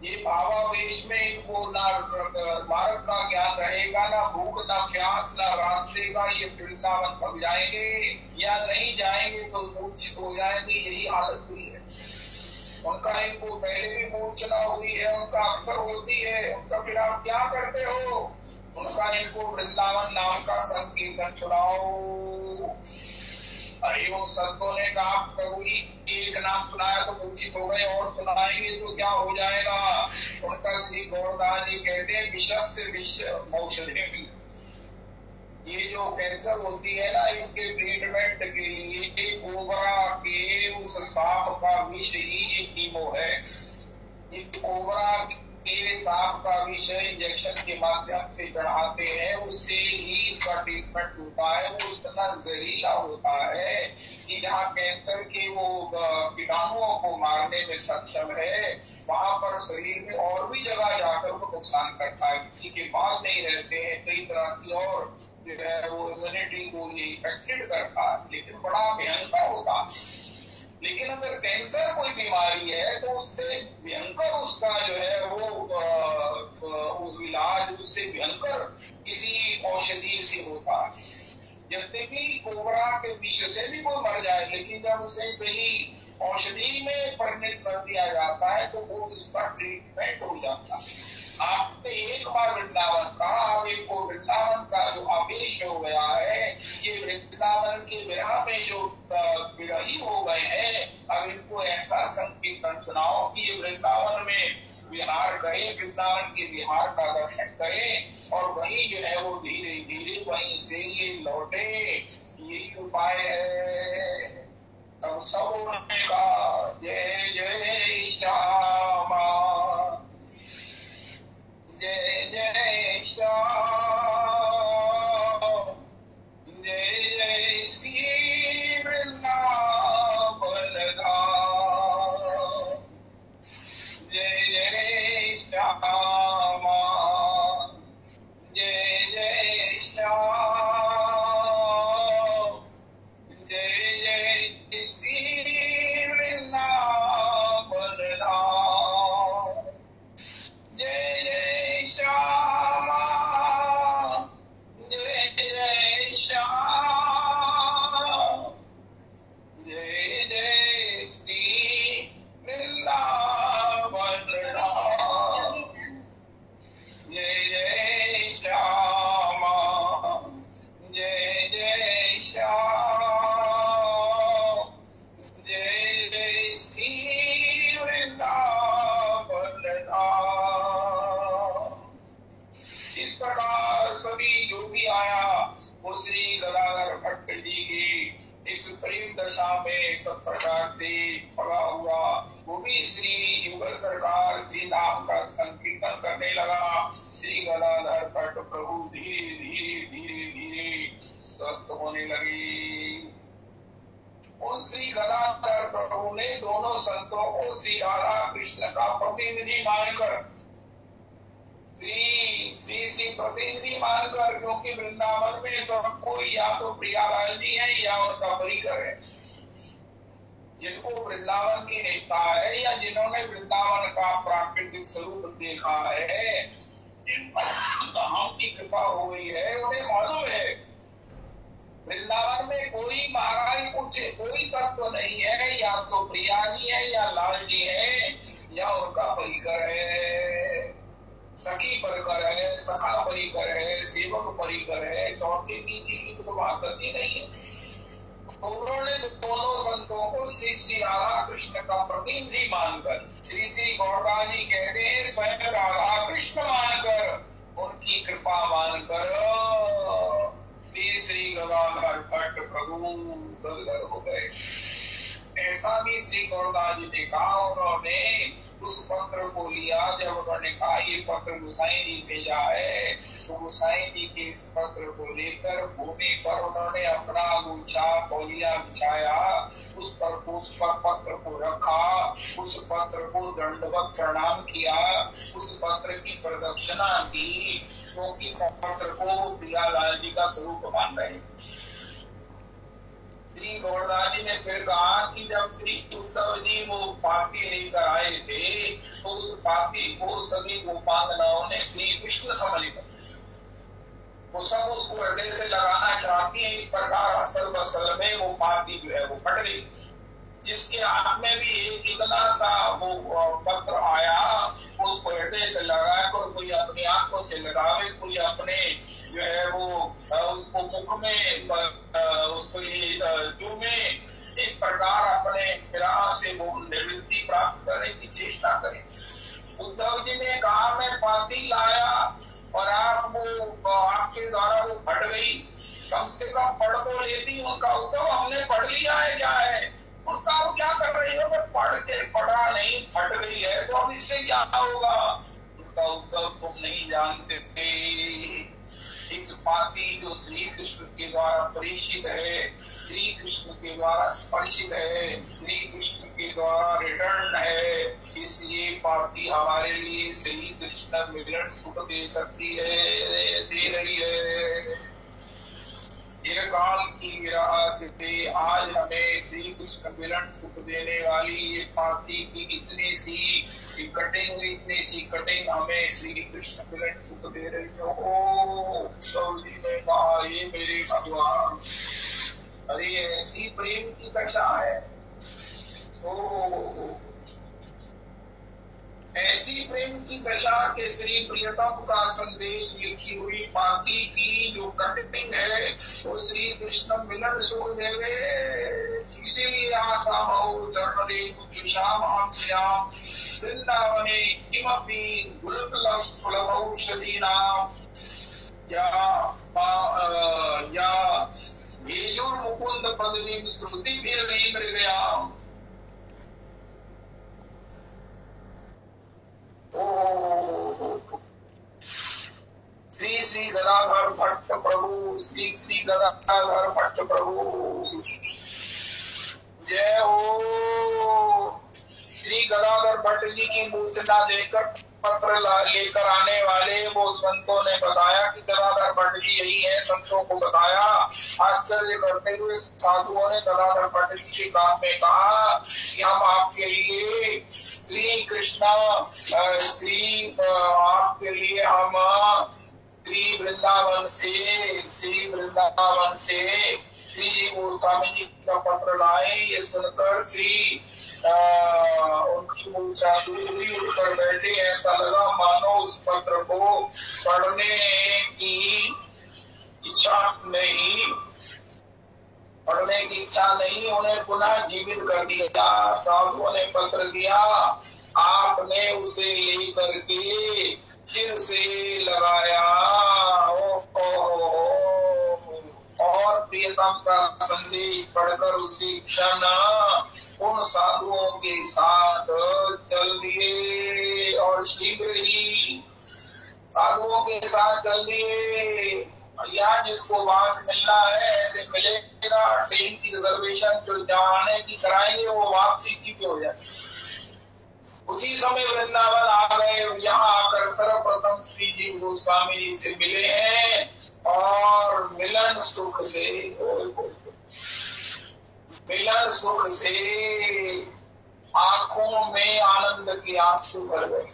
ये भावावेश में इनको ना मार्ग का ज्ञान रहेगा, ना भूख, ना प्यास, ना रास्ते का। ये वृंदावन भग जाएंगे या नहीं जाएंगे तो मूर्छित हो जाएंगे। यही हालत हुई है उनका। इनको पहले भी मूर्छना हुई है, उनका अक्सर होती है। उनका फिर आप क्या करते हो, उनका इनको वृंदावन नाम का संकीर्तन सुनाओ। अरे उन संतों ने कहा प्रभु जी एक नाम सुनाया तो मूर्छित हो गए, और सुनाएंगे तो क्या हो जाएगा। उनका श्री गौरदास जी कहते हैं विशस्त विश्व औषधि, ये जो कैंसर होती है ना, इसके ट्रीटमेंट के लिए कोबरा के उस सांप का विष ही ये कीमो है। ये कोबरा के सांप का विष इंजेक्शन के माध्यम से चढ़ाते हैं, उससे ही इसका ट्रीटमेंट होता है। वो इतना जहरीला होता है कि जहाँ कैंसर के वो कीटाणुओं को मारने में सक्षम है, वहां पर शरीर में और भी जगह जाकर वो नुकसान करता है। किसी के बाल नहीं रहते हैं, कई तरह की और जो है वो इम्यूनिटी को ये इफेक्टेड करता है, लेकिन बड़ा भयंकर होता। लेकिन अगर कैंसर कोई बीमारी है तो उससे भयंकर उसका जो है वो इलाज उससे भयंकर किसी औषधि से होता है। यद्यपि कोबरा के विष से भी कोई मर जाए, लेकिन जब उसे कहीं औषधि में परिणत कर दिया जाता है तो वो उसका ट्रीटमेंट हो जाता है। आपने एक बार वृंदावन का, अब एक को वृंदावन का जो आवेश हो गया है, ये वृंदावन के विरह में जो विरही हो गए हैं, अब इनको ऐसा संकीर्तन सुनाओ कि ये वृंदावन में विहार करें, वृंदावन के विहार का दर्शन करें और वही जो है वो धीरे धीरे वहीं से ये लौटे। यही उपाय है। तब सब ने कहा जय जय श्यामा, जय जय श्याम, जय जय श्री वृंदावन धाम, जय जय श्यामा, जय जय श्याम, जय जय श्री वृंदावन धाम, जय जय श्यामा, जय जय श्याम, जय जय श्री वृंदावन धाम, जय जय श्यामा, जय जय श्याम, जय जय श्री वृंदावन धाम। इस प्रकार सभी जो भी आया वो श्री गदाधर भट्ट जी की इस प्रेम दशा में सब प्रकार से पड़ा हुआ, वो भी श्री युगल सरकार श्री नाम का संकीर्तन करने लगा। श्री गदाधर भट्ट प्रभु धीरे धीरे धीरे धीरे स्वस्थ होने लगे। उन श्री गदाधर प्रभु ने दोनों संतों को श्री राधा कृष्ण का प्रतिनिधि मानकर श्री प्रतिनिधि मानकर, क्योंकि वृंदावन में सब कोई या तो प्रियालाल जी है या उनका परिकर है, जिनको वृंदावन की निष्ठा है या जिन्होंने वृंदावन का प्राकृतिक स्वरूप देखा है, जिन पर हम की कृपा हो गई है, उन्हें मालूम है वृंदावन में कोई महाराज कुछ कोई तत्व नहीं है, या तो प्रिया जी है या लाल जी है या उनका परिकर है, सखी परिकर है, सखा परिकर है, सेवक परिकर है, चौथे किसी की तो बात करती नहीं है। उन्होंने दोनों संतों को श्री श्री राधा कृष्ण का प्रतिनिधि मानकर, श्री श्री गौरदा जी कहते हैं स्वयं राधा कृष्ण मानकर, उनकी कृपा मानकर श्री श्री गदाधर भट्ट प्रभु गदगद हो गए। ऐसा भी श्री गौरदा जी ने कहा। उन्होंने उस पत्र को लिया, जब उन्होंने कहा ये पत्र गोसाई जी भेजा है, तो गोसाई जी के इस पत्र को लेकर भूमि पर उन्होंने अपना गुच्छा तौलिया बिछाया, उस पर पत्र को रखा, उस पत्र को दंडवत प्रणाम किया, उस पत्र की प्रदक्षिणा की, क्योंकि पत्र को प्रियालाल जी का स्वरूप मान रहे। श्री गौरदा जी ने फिर कहा कि जब श्री उद्धव जी वो पापी लेकर आए थे, तो उस पापी को सभी गोपांगनाओं ने श्री कृष्ण समझ कर वो सब उसको हृदय से लगाना चाहती है। इस प्रकार असल बसल में वो पापी जो है वो फट गई, जिसके हाथ में भी एक इतना सा वो पत्र आया, उसको हृदय से लगाया, कोई अपनी आंखों से लगावे, कोई अपने जो है वो उसको मुख में उसको चूमे, इस प्रकार अपने विराह से वो निवृत्ति प्राप्त करने की चेष्टा करें। उद्धव जी ने कहा मैं पाती लाया और आप वो आपके द्वारा वो फट गई, कम से कम पढ़ तो लेती। उनका उद्धव हमने पढ़ लिया है, क्या है उनका, वो क्या कर रही हो, पढ़ के पढ़ा नहीं, फट गई है, तो अब इससे क्या होगा। उनका उद्धव तुम नहीं जानते थे, इस पाती जो श्री कृष्ण के द्वारा परिचित है, श्री कृष्ण के द्वारा स्पर्शित है, श्री कृष्ण के द्वारा रिटर्न है, इसलिए पाती हमारे लिए श्री कृष्ण मिलन सुख दे सकती है, दे रही है। चिरकाल की विरह से आज हमें श्री कृष्ण मिलन सुख देने वाली ये फांसी की इतनी सी कटिंग हमें श्री कृष्ण मिलन सुख दे रही हो। उद्धव जी ने कहा, ये मेरे भगवान, अरे ऐसी प्रेम की दशा है, ऐसी प्रेम की दशा के श्री प्रियतम का संदेश लिखी हुई पाती की जो कटिंग है वो श्री कृष्ण मिलन सुख देवे। इसीलिए आशा हो चरण श्याम वृंदावने किमपि गुरुकुलस्थलभौषधीनां या मुकुंद पदवीं श्रुतिभिर्नि मृगयाम्। श्री श्री गदाधर भट्ट प्रभु, श्री श्री गदाधर भट्ट प्रभु जय हो। श्री गदाधर भट्ट जी की मूर्छना लेकर पत्र लेकर आने वाले वो संतों ने बताया कि गदाधर भट्ट जी यही है। संतों को बताया, आश्चर्य करते हुए साधुओं ने गदाधर भट्ट जी के कान में कहा कि हम आपके लिए श्री कृष्ण आपके लिए हम श्री वृंदावन से श्री जी गोस्वामी जी का पत्र लाए। ये सुनकर श्री उनकी मूर्छा दूर हुई, उठकर बैठे। ऐसा लगा मानो उस पत्र को पढ़ने की इच्छा नहीं, उन्हें पुनः जीवित कर दिया। साधुओं ने पत्र दिया, आपने उसे लेकर के फिर से लगाया और प्रियतम का संदेश पढ़कर उसी क्षण उन साधुओं के साथ चल दिए और शीघ्र ही साधुओं के साथ चल दिए। यहाँ जिसको वास मिलना है ऐसे मिलेगा। ट्रेन की रिजर्वेशन जो जाने की कराएंगे वो वापसी की भी हो जाए। उसी समय वृंदावन आ गए। यहाँ आकर सर्वप्रथम श्री जी गोस्वामी जी से मिले हैं और मिलन सुख से आंखों में आनंद के आंसू भर गए।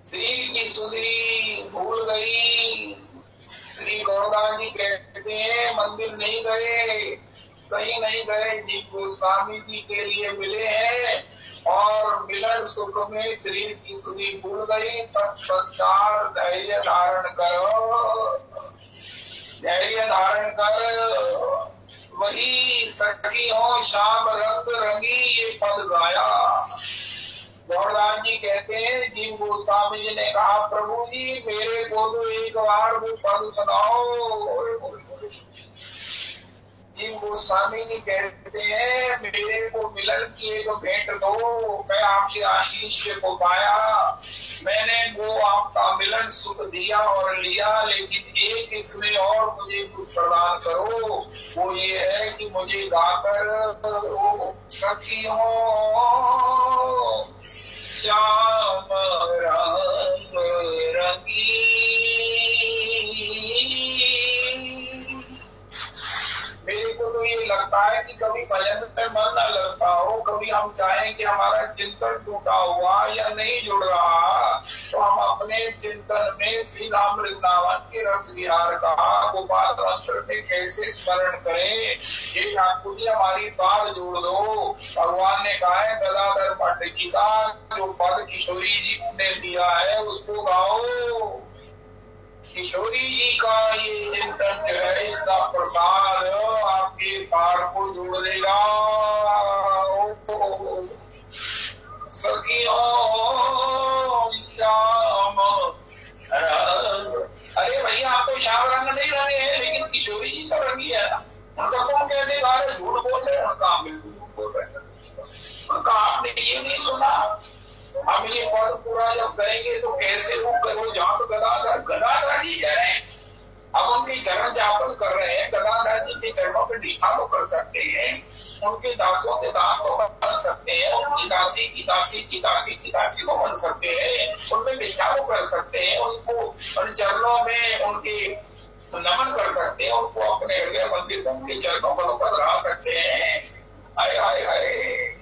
श्री की सुधी भूल गई। श्री गौरदास जी कहते हैं मंदिर नहीं गए, कहीं नहीं गए, जी गोस्वामी जी के लिए मिले हैं और मिलन सुख में शरीर की सुधी भूल गई। तत्पश्चात धैर्य धारण कर वही सखियों शाम रंग रंगी ये पद गाया। गौरदास जी कहते हैं जी गोस्वामी जी ने कहा, प्रभु जी मेरे को तो एक बार वो पद सुनाओ। जी गोस्वामी जी कहते हैं मेरे को मिलन की एक भेंट दो। मैं आपके आशीष को पाया, मैंने वो आपका मिलन सुख दिया और लिया, लेकिन एक इसमें और मुझे कुछ प्रदान करो। वो ये है कि मुझे गाकर सखियों श्याम रंग रंगी। मेरे को तो ये लगता है कि कभी भजन में मन न लगता हो, कभी हम चाहें कि हमारा चिंतन टूटा हुआ या नहीं जुड़ रहा, तो हम अपने चिंतन में श्री राम वृंदावन के रस विहार का गोपाल मंत्र में कैसे स्मरण करें। ये ठाकुर जी हमारी तार जोड़ दो। भगवान ने कहा है गदाधर भट्ट जी का जो पद किशोरी जी ने दिया है उसको गाओ। किशोरी जी का ये चिंतन जो है, इसका प्रसाद आपके पार को जोड़ देगा। सखियों श्याम अरे भैया आप तो श्याम रंग नहीं रंगे हैं, लेकिन किशोरी जी का रंगी है ना। उनका कौन कहते गा रहे, झूठ बोल रहे हैं। उनका बिल्कुल झूठ बोल रहे हैं। उनका आपने ये नहीं सुना। हम ये पद पूरा जब करेंगे तो कैसे वो करो, जहाँ तो गदाधर जी कह रहे हैं अब उनके चरण जापन कर रहे हैं, गदाधर जी के चरणों पर निष्ठा तो कर सकते हैं, उनके दासों के दास तो बन सकते हैं, उनकी दासी की दासी की दासी की दासी को बन सकते हैं, उनमें निष्ठा तो कर सकते हैं, उनको उन चरणों में उनके नमन कर सकते हैं, उनको अपने हृदय मंदिर में उनके चरणों पर ऊपर रह सकते हैं। आए आए आए,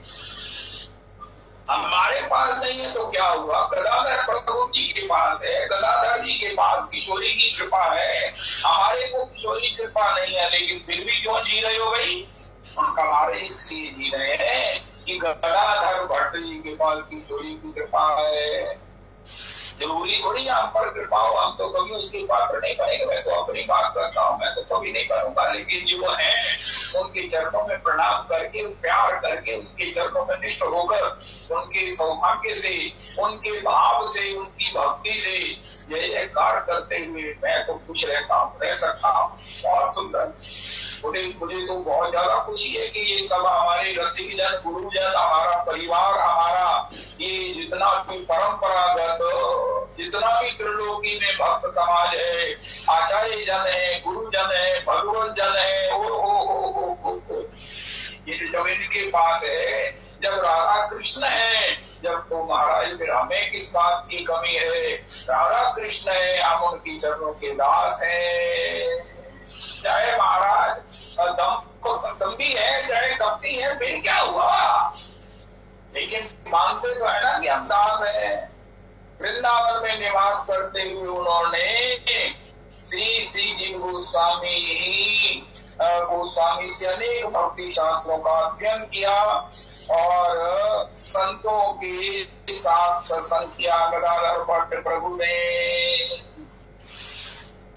हमारे पास नहीं है तो क्या हुआ, गदाधर प्रभु जी के पास है, गदाधर जी के पास किशोरी की कृपा है, हमारे को किशोरी कृपा नहीं है, लेकिन फिर भी क्यों जी रहे हो भाई? उनका हमारे इसलिए जी रहे हैं कि गदाधर भट्ट जी के पास किशोरी की कृपा है। जरूरी थोड़ी हम पर कृपा हो, हम तो कभी उसकी पात्र नहीं बनेंगे। मैं तो अपनी बात करता हूँ, मैं तो कभी नहीं बनूंगा, लेकिन जो है उनके चरणों में प्रणाम करके, प्यार करके, उनके चरणों में निष्ठ होकर, उनके सौभाग्य से, उनके भाव से, उनकी भक्ति से जय जयकार करते हुए मैं तो खुश रहता हूँ, रह सकता हूँ। बहुत सुंदर। मुझे तो बहुत ज्यादा खुशी है कि ये सब हमारे रसिक जन, गुरुजन, हमारा परिवार, हमारा ये जितना भी परंपरागत, जितना भी त्रिलोकी में भक्त समाज है, आचार्य जन है, गुरुजन है, भगवत जन है, ओ ये जब इनके पास है, जब राधा कृष्ण है, जब तो महाराज फिर हमें किस बात की कमी है? राधा कृष्ण है, हम उनकी चरणों के दास हैं। चाहे महाराज दम भी है, चाहे कपटी है, फिर क्या हुआ? लेकिन मानते तो है ना कि हम दास हैं। वृंदावन में निवास करते हुए उन्होंने श्री श्री जी गोस्वामी से अनेक भक्ति शास्त्रों का अध्ययन किया और संतों के साथ सत्संग किया। गदाधर भट्ट प्रभु ने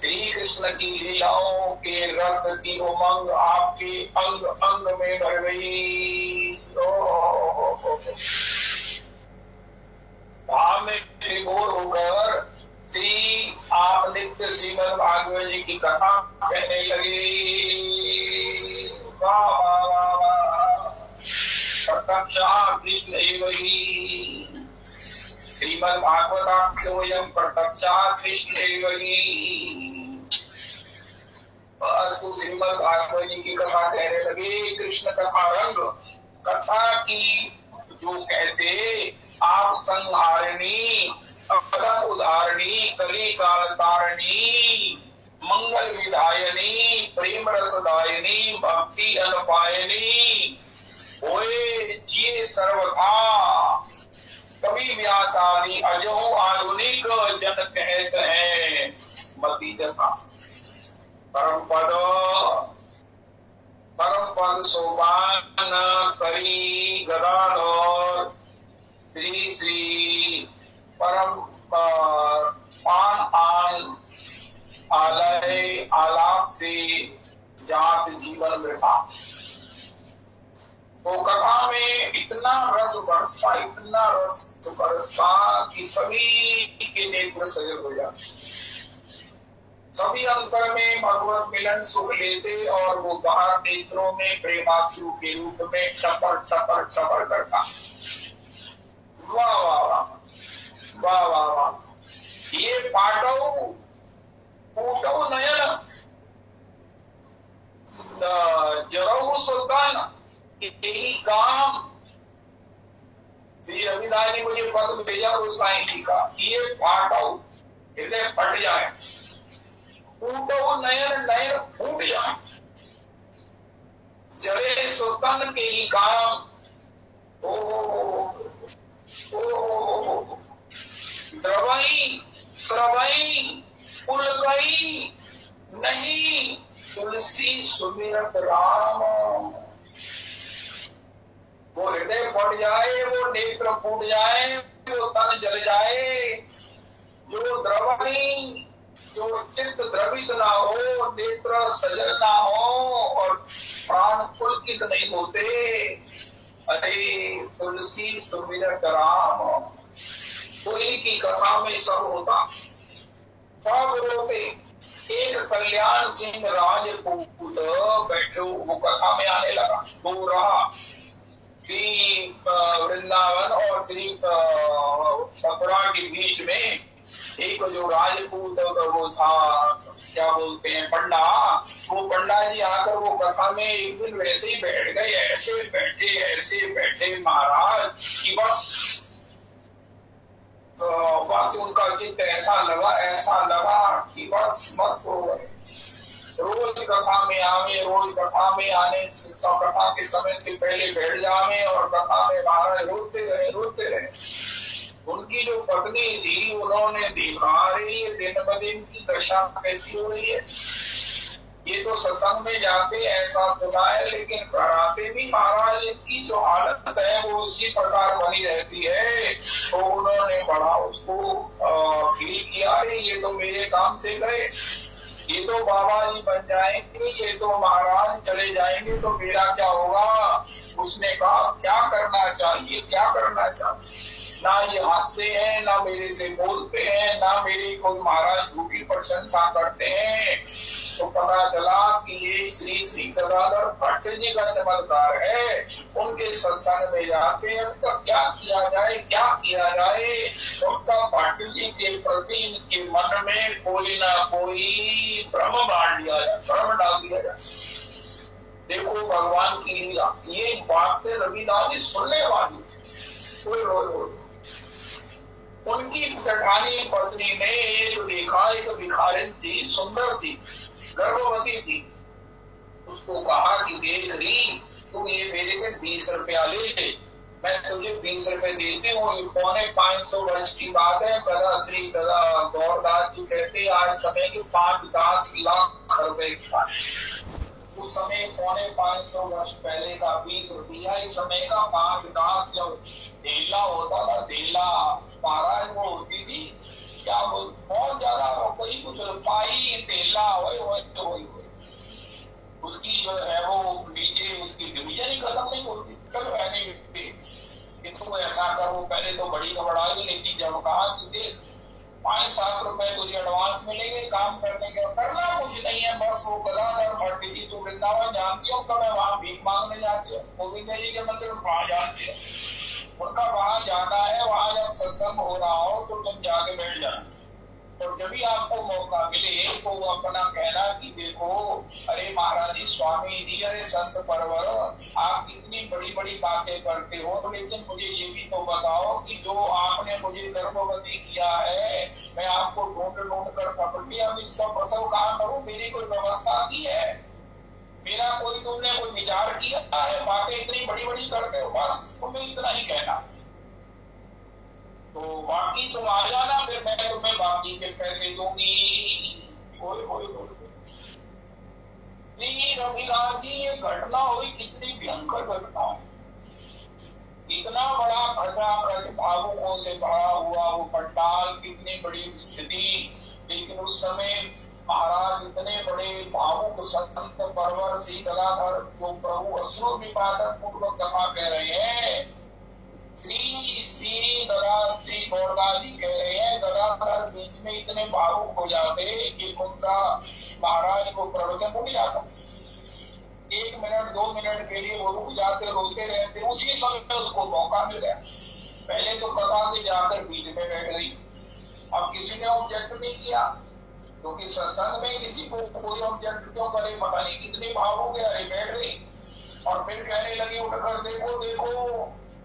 श्री कृष्ण की लीलाओं के रस की उमंग आपके अंग अंग में भर गई। भाव में विभोर होकर श्री आप नित्य श्रीमद् भागवत जी की कथा कहने लगे। वाह वाह वाह वाह, प्रत्यक्षात् कृष्ण एव हि, श्रीमद् भागवताख्योऽयं प्रत्यक्षात् कृष्ण एव हि। बस तो श्रीमद् भागवत जी की कथा कहने लगे। कृष्ण कथा रंग, कथा की जो कहते आप संहारिणी, अवधम उदाहरणी, कली काल तारिणी, मंगल विधायनी, प्रेम रसदायिनी, भक्ति अनुपायनी, होए जिये सर्वथा, कवि व्यासादि अजो आधुनिक जन कहत हैं मति जथा। परम पद सोपान करी गदाधर श्री श्री परम पान आन आलय आलाप से जात जीवन वृथा। तो कथा में इतना रस बरसता, इतना रस बरसता कि सभी के नेत्र सजल हो जाते, सभी अंतर में भगवत मिलन सुख लेते और वो बाहर नेत्रों में प्रेमाश्रु के रूप में टपर टपर टपर करता। वाह वाह वाह वाह वाह वाह। ये पाटो पूटो नयन जरो सुल्तान, यही काम श्री रविदास ने मुझे पद भेजा गोसाई जी का। ये पाटो हृदय फट जाए, फूटो नयन नयन फूट जाए, जड़े सुल्तान के ही काम। ओ द्रवई श्रवई पुलकई नहीं, तुलसी सुमिरत राम। वो हृदय फट जाए, वो नेत्र फूट जाए, वो तन जल जाए, जो द्रवई, जो चित्त द्रवित ना हो, नेत्र सजल ना हो और प्राण पुलकित नहीं होते। अरे तुलसी सुमिरत राम। कोई की कथा में सब होता, सब रोते। एक कल्याण सिंह राजपूत बैठो, वो कथा में आने लगा। वो रहा श्री वृंदावन और श्री मथुरा के बीच में एक जो राजपूत वो था, क्या बोलते हैं पंडा, वो पंडा जी आकर वो कथा में एक दिन वैसे ही बैठ गए, ऐसे बैठे महाराज कि बस उनका चित्त ऐसा लगा कि बस मस्त हो गए। रोज कथा में आने कथा के समय से पहले बैठ जावे और कथा में महाराज रोते रहे। उनकी जो पत्नी थी उन्होंने देखा, अरे ये दिन ब दिन की दशा कैसी हो रही है, ये तो सत्संग में जाते ऐसा सुना है लेकिन कराते भी महाराज की जो हालत है वो उसी प्रकार बनी रहती है। तो उन्होंने बड़ा उसको फील किया, अरे ये तो मेरे काम से गए, ये तो बाबा जी बन जाएंगे, ये तो महाराज चले जाएंगे, तो मेरा क्या होगा। उसने कहा क्या करना चाहिए, ना ये हंसते हैं, ना मेरे से बोलते हैं, ना मेरी कोई महाराज झूठी प्रशंसा करते हैं। तो पता चला कि ये श्री श्री गदाधर भट्ट जी का चमत्कार है। उनके सत्संग में जाते हैं, उनका क्या किया जाए। उनका भट्ट जी के प्रति इनके मन में कोई ना कोई भ्रम डाल दिया जाए। देखो भगवान की लीला, ये बात रविदास जी सुनने वाली। उनकी सठानी पत्नी ने एक देखा, एक भिखारिन थी, सुंदर थी, गर्भवती थी। उसको कहा कि देख रही तू ये मेरे से 20 रुपया ले, मैं तुझे 20 रुपए देती हूँ। 550 वर्ष की बात है। गदा श्री गदा गौरदास जी कहते आज समय के 5-10 लाख रुपए का, उस समय 550 वर्ष पहले का 20 रुपया, इस समय का 5-10, जब ढेला होता था, ढेला महाराज वो होती थी, क्या बहुत ज्यादा कोई कुछ पाई ढेला उसकी जो है वो नीचे उसकी डिवीजन ही खत्म नहीं होती। चलो तो ऐसा करो, पहले तो बड़ी घबराई, लेकिन जब कहा कि देख 5-7 रुपए तुझे एडवांस मिलेंगे काम करने के, करना कुछ नहीं है, बस वो गदाधर भट्ट जी तो वृंदावन जानती हो, मैं वहां भीख मांगने जाती हूँ, गोविंद जी के मंदिर वहां जानती हूँ, उनका वहां जाना है। वहां जब सत्संग हो रहा हो तो तुम जाके बैठ जाना, और जब भी आपको मौका मिले तो अपना कहना कि देखो अरे महाराज जी, स्वामी जी, अरे संत परवर, आप कितनी बड़ी बड़ी बातें करते हो, लेकिन मुझे ये भी तो बताओ कि जो आपने मुझे गर्भवती किया है, मैं आपको ढूंढ कर पकड़ लिया, अब इसका प्रसव कहाँ करूं, मेरी कोई व्यवस्था की है, मेरा तुमने कोई विचार किया है, बातें इतनी बड़ी बड़ी करते हो, बस तुम्हें इतना ही कहना, तो बाकी तुम आ जाना, फिर मैं तुम्हें बाकी के पैसे दूंगी। रविदास जी ये घटना हुई, कितनी भयंकर घटना है, इतना बड़ा खचाखच भावुकों से भरा हुआ वो पंडाल, कितनी बड़ी स्थिति, लेकिन उस समय महाराज इतने बड़े भावुक संत परवर श्री गदाधर जो प्रभु अश्रु विपादक पूर्वक कथा कह रहे हैं, श्री गौरदास जी कह रहे हैं, गदाधर बीच में इतने भावुक हो जाते कि उनका महाराज को प्रवचन उठ जाता, 1 मिनट 2 मिनट के लिए वो रुक जाते, रोते रहते, उसी समय उसको मौका मिल गया। पहले तो कथा से जाकर बीच में बैठ गई, अब किसी ने ऑब्जेक्ट नहीं किया, क्योंकि सत्संग में किसी को कोई ऑब्जेक्ट क्यों करे, पता नहीं कितनी भावुक है, बैठ गई और फिर कहने लगी उठकर, देखो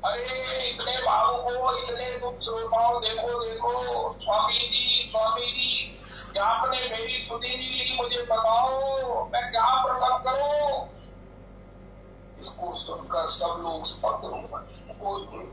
अरे इतने भावुक हो, इतने तुम श्रोताओं, देखो स्वामी जी आपने मेरी सुधी नहीं ली, मुझे बताओ मैं क्या प्रसव करूं। इसको सुनकर सब लोग स्तब्ध हो गए,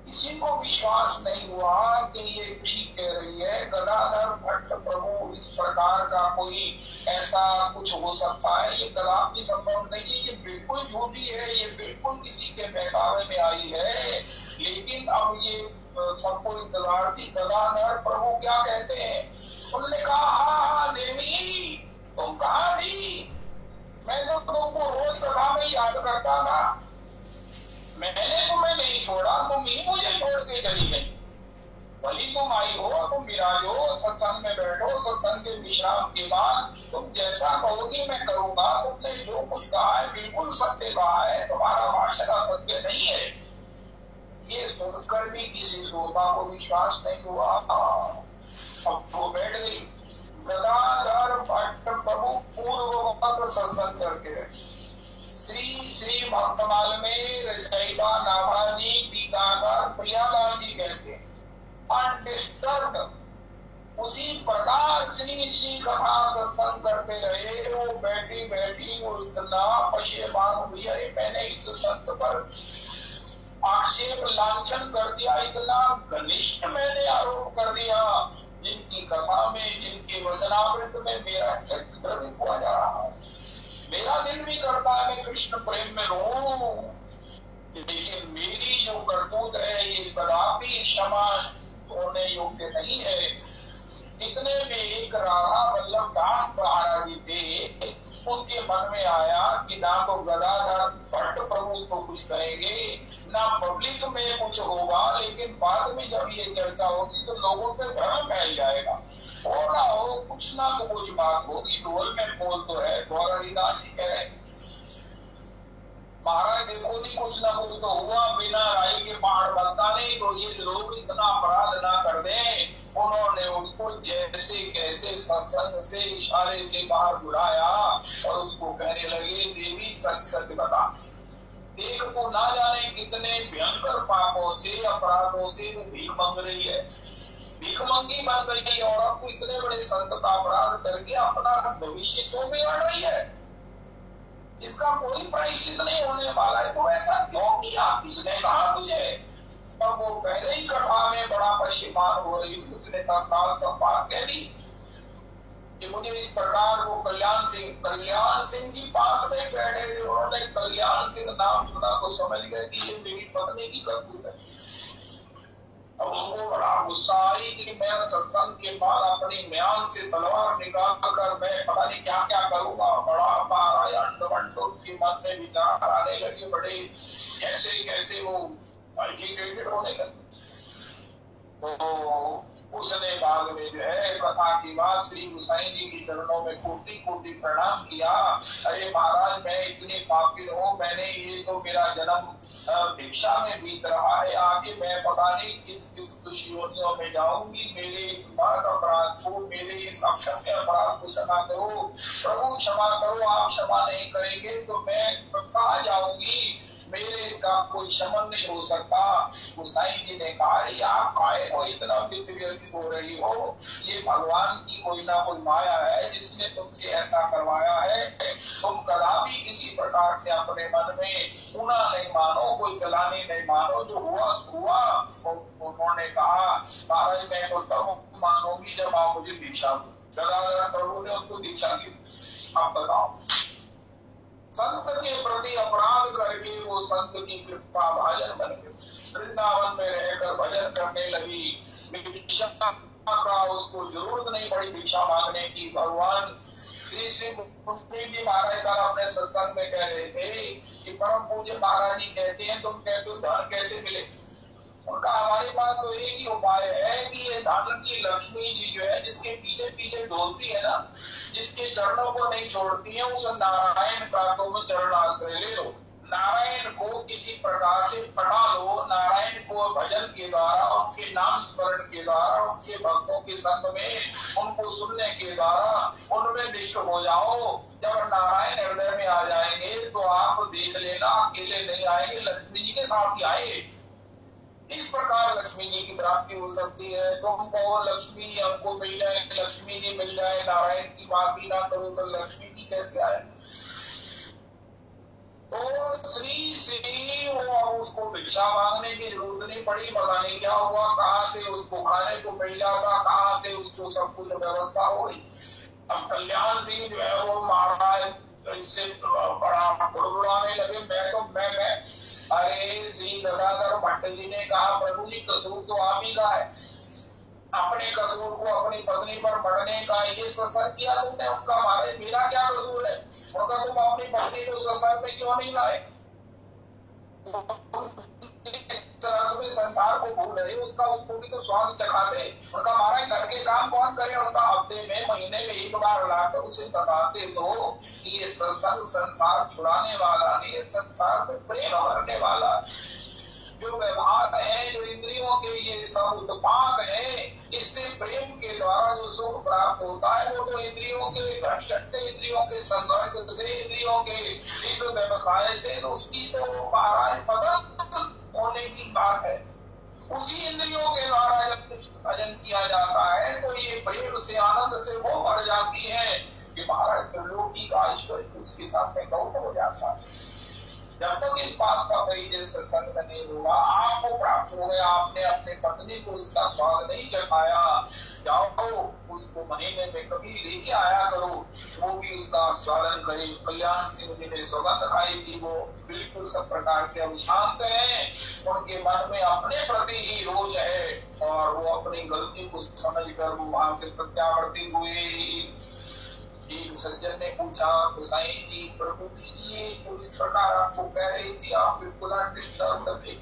किसी को विश्वास नहीं हुआ कि ये ठीक कह रही है। गदाधर भट्ट प्रभु इस प्रकार का कोई ऐसा कुछ हो सकता है, ये कदापि संभव नहीं है, ये बिल्कुल झूठी है, ये बिल्कुल किसी के बहकावे में आई है। लेकिन अब ये सबको इंतजार थी, गदाधर प्रभु क्या कहते हैं। उन्होंने कहा हाँ देवी तुम कहाँ थी, मैं तो तुमको रोज कथा में याद करता था, मैंने तुम्हें नहीं छोड़ा, तुम ही मुझे छोड़ के चली गई। भली तुम आई हो, तुम विराजो, सत्संग में बैठो, सत्संग के विश्राम के बाद तुम जैसा कहोगी मैं करूंगा। तुमने जो कुछ कहा है बिल्कुल सत्य कहा है, तुम्हारा भाषण सत्य नहीं है। ये सुनकर भी किसी श्रोता को विश्वास नहीं हुआ। अब वो बैठ गई, गदाधर भट्ट प्रभु पूर्ववत सत्संग करके रहे। श्री श्री भक्तमाल में रचयिता नाभाजी टीकाकार प्रियालाल जी कहते अनडिस्टर्ब उसी प्रकार श्री श्री कथा सत्संग करते रहे। वो बैठी बैठी वो इतना पश्चिमान हुई, अरे मैंने इस संत पर आक्षेप लांछन कर दिया, इतना घनिष्ठ मैंने आरोप कर दिया, जिनकी कथा में जिनके वचनामृत में मेरा चित्त द्रवित हुआ जा रहा है। मेरा दिल भी करता है मैं कृष्ण प्रेम में रहूं, लेकिन मेरी जो करतूत है ये कदापि क्षमा होने योग्य नहीं है। इतने में एक राधा वल्लभ दास महाराज जी थे, उनके मन में आया कि ना तो गदाधर भट्ट प्रभु को कुछ कहेंगे, ना पब्लिक में कुछ होगा, लेकिन बाद में जब ये चर्चा होगी तो लोगों से भ्रम फैल जाएगा। हो ना हो कुछ ना तो कुछ बात होगी। ढोल में बोल तो है, द्वारकादास जी कह रहे महाराज देखो नहीं कुछ ना कुछ तो हुआ, बिना राय के पहाड़ बनता नहीं, तो ये लोग इतना अपराध ना कर दें। उन्होंने उसको जैसे कैसे सत्संग से इशारे से बाहर बुलाया और उसको कहने लगे देवी सच सच बता, देख को ना जाने कितने भयंकर पापों से अपराधों से भीख मांग रही है, भीख मंगी बन गई और आपको इतने बड़े संत का अपराध करके अपना भविष्य क्यों बिगाड़ रही है, इसका कोई प्रायश्चित नहीं होने वाला है, तो ऐसा क्यों किया, किसने कहा तुझे। और वो पहले ही कथा में बड़ा पश्चिमान हो रही थी, उसने तत्काल सब बात कह दी कि मुझे इस प्रकार वो कल्याण सिंह जी पास में बैठे थे, उन्होंने कल्याण सिंह नाम सुना तो समझ गए कि ये मेरी पत्नी की करतूत है। अब उनको बड़ा गुस्सा आई कि मैं सत्संग के बाद अपनी म्यान से तलवार निकाल कर मैं पता नहीं क्या क्या करूंगा। बड़ा उनके मन में विचार आने लगे, बड़े कैसे कैसे वो एजुकेटेड होने लगे। तो उसने बाद में जो है कथा की बात श्री गोसाई जी के चरणों में कोटि कोटि प्रणाम किया। अरे महाराज मैं इतनी पापी हूँ, मैंने ये तो मेरा जन्म भिक्षा में बीत रहा है, आगे मैं पता नहीं किस किस दुष्योनियों में जाऊंगी। मेरे इस बात अपराध को, मेरे इस अक्षम्य अपराध को क्षमा करो प्रभु, क्षमा करो। आप क्षमा नहीं करेंगे तो मैं कहाँ जाऊंगी, मेरे इसका कोई शमन नहीं हो सकता। गोसाई जी ने कहा आप काहे को इतना व्यथित हो रही हो, ये भगवान की कोई ना कोई माया है जिसने तुमसे ऐसा करवाया है। तुम कदापि किसी प्रकार से अपने मन में ऊना नहीं मानो, कोई गलानी नहीं मानो, जो हुआ हुआ। उन्होंने कहा महाराज मैं तो तब मानूंगी जब आप मुझे दीक्षा दो। गदाधर प्रभु ने उनको दीक्षा दी। आप बताओ संत के प्रति अपराध करके वो संत की कृपा भाजन बन गए, वृंदावन में रहकर भजन करने लगी। भिक्षा का उसको जरूरत नहीं पड़ी भिक्षा मांगने की। भगवान श्री श्री जी महाराज का अपने सत्संग में कह रहे थे कि परम पूज्य महाराज जी कहते हैं तुम कहते हो धन कैसे मिले। उनका हमारे पास तो एक ही उपाय है कि ये धन की लक्ष्मी जी जो है जिसके पीछे पीछे डोलती है ना, जिसके चरणों को नहीं छोड़ती है, उस नारायण का तुम चरण आश्रय ले लो। नारायण को किसी प्रकार से पढ़ा लो, नारायण को भजन के द्वारा, उनके नाम स्मरण के द्वारा, उनके भक्तों के संग में उनको सुनने के द्वारा उनमें निष्ठ हो जाओ। जब नारायण हृदय में आ जाएंगे तो आप देख लेना अकेले नहीं आएंगे, लक्ष्मी जी के साथ ही आए। इस प्रकार लक्ष्मी जी की प्राप्ति हो सकती है। तुमको लक्ष्मी हमको मिल जाए, लक्ष्मी जी मिल जाए, नारायण की बात भी ना करो तो लक्ष्मी जी कैसे आए। तो श्री श्री वो उसको भिक्षा मांगने की जरूरत नहीं पड़ी। पता नहीं क्या हुआ, कहाँ से उसको खाने को मिल जाता, कहाँ से उसको सब कुछ व्यवस्था हो गई। अब कल्याण सिंह जो है वो महाराज इससे बड़ा बुड़बुड़ाने लगे। मैं अरे श्री गदाधर भट्ट जी ने कहा प्रभु जी कसूर तो आप ही का है, अपने कसूर को अपनी पत्नी पर बढ़ने का ये सत्संग किया तुमने। उनका मारे मेरा क्या कसूर है, उनका तुम अपनी पत्नी को सत्संग में क्यों नहीं लाए। संसार को भूल रहे उसका उसको भी तो स्वाद चखाते। उनका मारा घर के काम कौन करे, उनका हफ्ते में महीने में एक बार लाकर उसे बताते तो कि ये सत्संग संसार छुड़ाने वाला नहीं, संसार में प्रेम भरने वाला। जो व्यवहार है, जो इंद्रियों के ये सब उत्पाद है, इससे प्रेम के द्वारा जो सुख प्राप्त होता है वो तो इंद्रियों के घर्षण से, इंद्रियों के संघर्ष से, इंद्रियों के इस व्यवसाय से, तो उसकी तो महाराज पतन होने की बात है। उसी इंद्रियों के द्वारा जब भजन किया जाता है तो ये प्रेम से, आनंद से वो बढ़ जाती है कि महाराज त्रिलोकी का ऐश्वर्य उसके साथ में गौत हो जाता है। जब तक इस बात का परिचय सत्संग में नहीं होगा, आपको प्राप्त हो गया, आपने अपने पत्नी को उसका स्वाद नहीं चखाया, जाओ उसको महीने में कभी लेके आया करो, वो भी उसका स्वादन करे। कल्याण सिंह जी ने सौगंध खाई थी, वो बिल्कुल सब प्रकार से अशांत है, उनके मन में अपने प्रति ही रोष है और वो अपनी गलती को समझकर वो वहां से प्रत्यावर्तित हुए। एक सज्जन ने पूछा, गोसाई जी प्रभु जी तो इस प्रकार आपको कह रही थी, आप बिल्कुल डिस्टर्ब थे,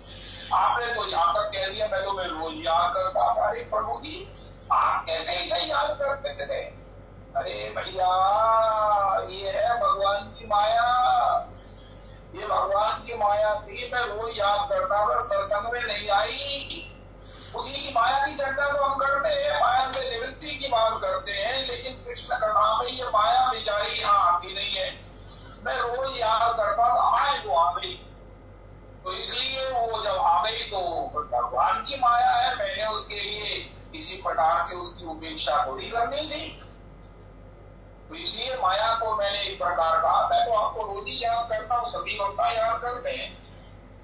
आपने तो यहाँ तक कह दिया मैं तो मैं रोज याद करता। अरे प्रभु जी आप कैसे इसे याद करते थे? अरे भैया ये है भगवान की माया, ये भगवान की माया थी, मैं रोज याद करता था, सत्संग में नहीं आई। उसी की माया की चर्चा तो हम करते हैं, माया से निवृत्ति की बात करते हैं, लेकिन कृष्ण कथा में ये माया बिचारी यहाँ आती नहीं है। मैं रोज याद करता था, आए वो आ गई, तो इसलिए वो जब आ गई तो भगवान की माया है, मैंने उसके लिए किसी प्रकार से उसकी उपेक्षा थोड़ी करनी थी, तो इसलिए माया को मैंने इस प्रकार कहा। मैं तो आपको रोज ही याद करता हूँ, सभी वक्ता याद करते हैं,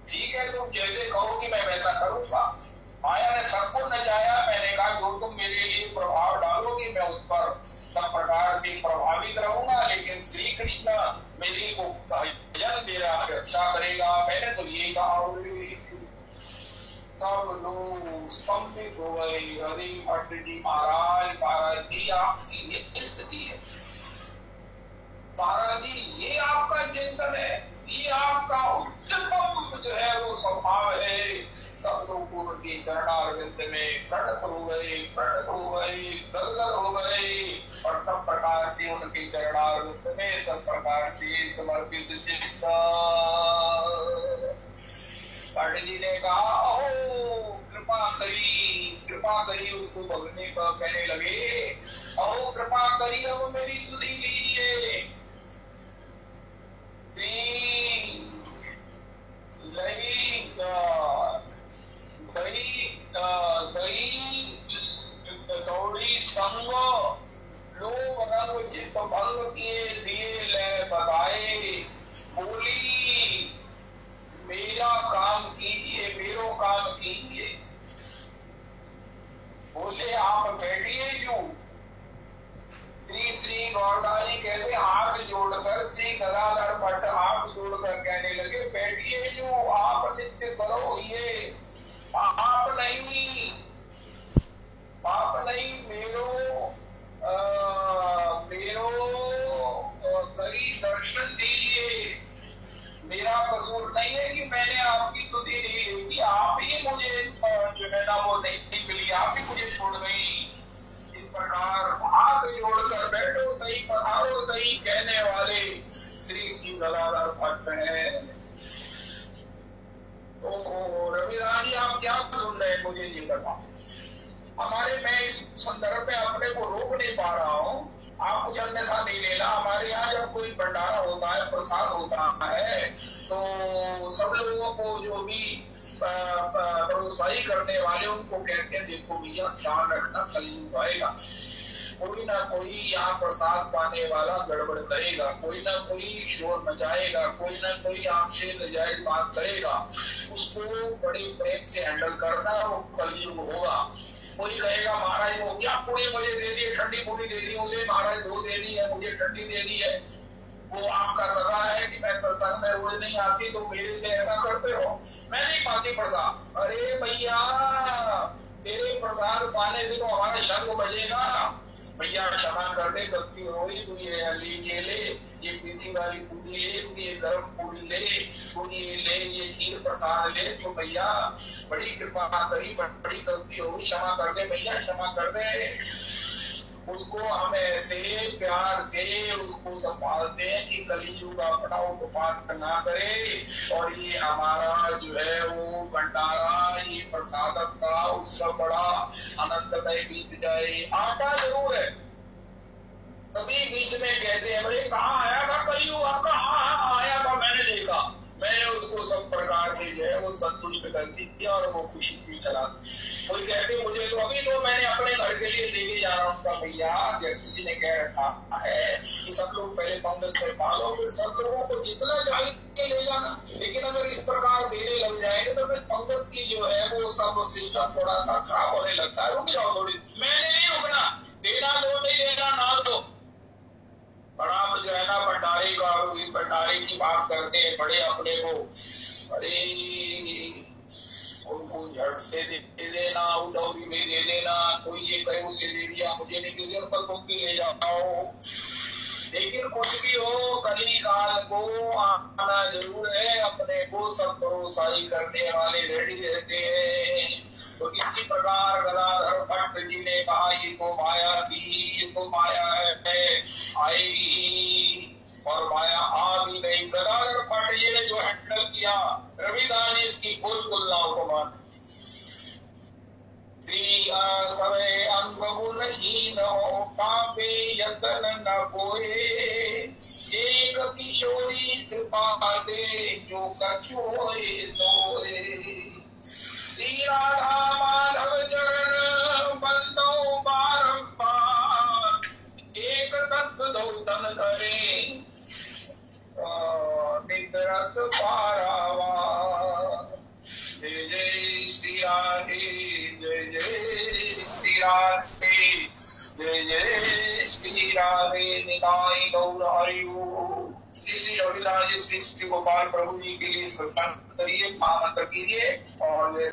ठीक है तुम जैसे कहो कि मैं वैसा करूंगा। माया ने सबको नचाया, मैंने कहा जो तुम मेरे लिए प्रभाव डालोगे मैं उस पर सब प्रकार से प्रभावित रहूंगा, लेकिन श्री कृष्ण मेरी को भजन मेरा रक्षा करेगा। मैंने तो ये कहा, सब लोग स्तंभित हो गए। हरि भट्ट जी महाराज, महाराज जी आपकी ये स्थिति है, महाराज जी ये आपका चिंतन है, ये आपका उच्चतम जो है वो स्वभाव है। सब लोग उनके चरणारविंद में प्रणत हो गए, प्रणत हो गए, गदगद हो गए और सब प्रकार से उनके चरणारविंद में सब प्रकार से समर्पित चित्त। पांडे जी ने कहा ओ कृपा करी उसको भगने का कहने लगे, ओ कृपा करी अब मेरी सुधी लीजिए। दौड़ी संग लोग रंग चित्त भंग किए दिए ले बताए, बोली मेरा काम कीजिए, मेरो काम कीजिए। बोले आप बैठिए क्यों? श्री श्री गौरदानी कहते हाथ जोड़कर, श्री गदाधर भट्ट हाथ जोड़कर कहने लगे बैठिए जो आप नित्य करो, ये आप नहीं मेरो करी दर्शन दीजिए। मेरा कसूर नहीं है कि मैंने आपकी स्तुति नहीं ली, आप ही मुझे जो है ना वो नहीं मिली, आप ही मुझे छोड़ गई। इस प्रकार हाथ जोड़कर बैठो सही, पधारो सही कहने वाले श्री श्री गदाधर भट्ट हैं। तो रविदास जी आप क्या सुन रहे हैं मुझे ये बताओ। हमारे मैं इस संदर्भ में अपने को रोक नहीं पा रहा हूँ, आप कुछ अन्यथा नहीं लेना। हमारे यहाँ जब कोई भंडारा होता है, प्रसाद होता है, तो सब लोगों को जो भी प्रोत्साहित करने वाले उनको कहते हैं देखो भैया ख्याल रखना, कलयुग आएगा, कोई ना कोई यहाँ प्रसाद पाने वाला गड़बड़ करेगा, कोई ना कोई शोर मचाएगा, कोई ना कोई आपसे नजायज बात करेगा, उसको बड़े प्रेम से हैंडल करना, वो कलयुग होगा। कोई कहेगा महाराज वो क्या पूरी मुझे दे दी, ठंडी पूरी दे दी उसे, महाराज दो दे दी है, मुझे ठंडी दे दी है, वो आपका सगा है कि मैं सत्संग में रोज नहीं आती तो मेरे से ऐसा करते हो, मैं नहीं पाती प्रसाद। अरे भैया तेरे प्रसाद पाने से तो हमारा शंख बजेगा। भैया क्षमा कर दे, गलती हो गई, तू ये ले ये पीती वाली पूरी ले, तू ये गर्म पूरी ले, तू ये ले ये खीर प्रसाद ले, तो भैया बड़ी कृपा करी, बड़ी गलती हो गई, क्षमा कर दे भैया, क्षमा कर दे। उसको हम ऐसे प्यार से उसको संभालते हैं कि कलयुग अपना तूफान ना करे और ये हमारा जो है वो भंडारा ये प्रसादक का उत्सव बड़ा आनंदमय बीत जाए। आटा जरूर है, सभी बीच में कहते हैं बोले कहाँ आया था कलयुग, कहाँ आया था, मैंने देखा, मैंने उसको सब प्रकार से जो है वो संतुष्ट कर दिया और वो खुशी से चला। कोई कहते मुझे तो अभी तो मैंने अपने घर के लिए लेके जाना उसका भैया, अध्यक्ष जी ने कह रखा है कि सब लोग पहले पंगत में पालो, फिर सब लोगों को जितना चाहिए ले जाना। लेकिन अगर इस प्रकार देने लग जाएंगे तो फिर पंगत की जो है वो सब सिस्टम थोड़ा सा खराब होने लगता है। रुक जाओ थोड़ी, मैंने नहीं रुकना, देना दो नहीं देना ना दो। बड़ा जो है ना भंडारे का, भंडारे की बात करते हैं बड़े अपने को, अरे उनको झट से दे देना, उदौरी में दे देना, कोई ये कहे उसे दे दिया मुझे नहीं दे दिया कल तुम भी ले जाओ। लेकिन कुछ भी हो कली काल को आना जरूर है, अपने को सब भरोसाई करने वाले रेडी रहते हैं। तो इसी प्रकार गदाधर भट्ट जी ने कहा ये तो माया थी, ये तो माया है, आएगी और माया आ भी गई। गदाधर भट्ट जी ने जो हैंडल किया, रविदास ने इसकी कोई तुलना उपमान। सवे अंग गुणहीन हो पापे यतन न कोए, एक किशोरी कृपा दे जो कछु होए सोए। श्री राधा माधव चरण बंदो बारंबार, एक तत्व दो तन धरे निदरस पारावा। जय जय श्री राधे, जय जय श्री राधे, जय जय श्री राधे। निताई गौर हरि बोल। श्री श्री रविदास जी श्री श्री गोपाल प्रभु जी के लिए सत्संग करिए, महामंत्र कीजिए और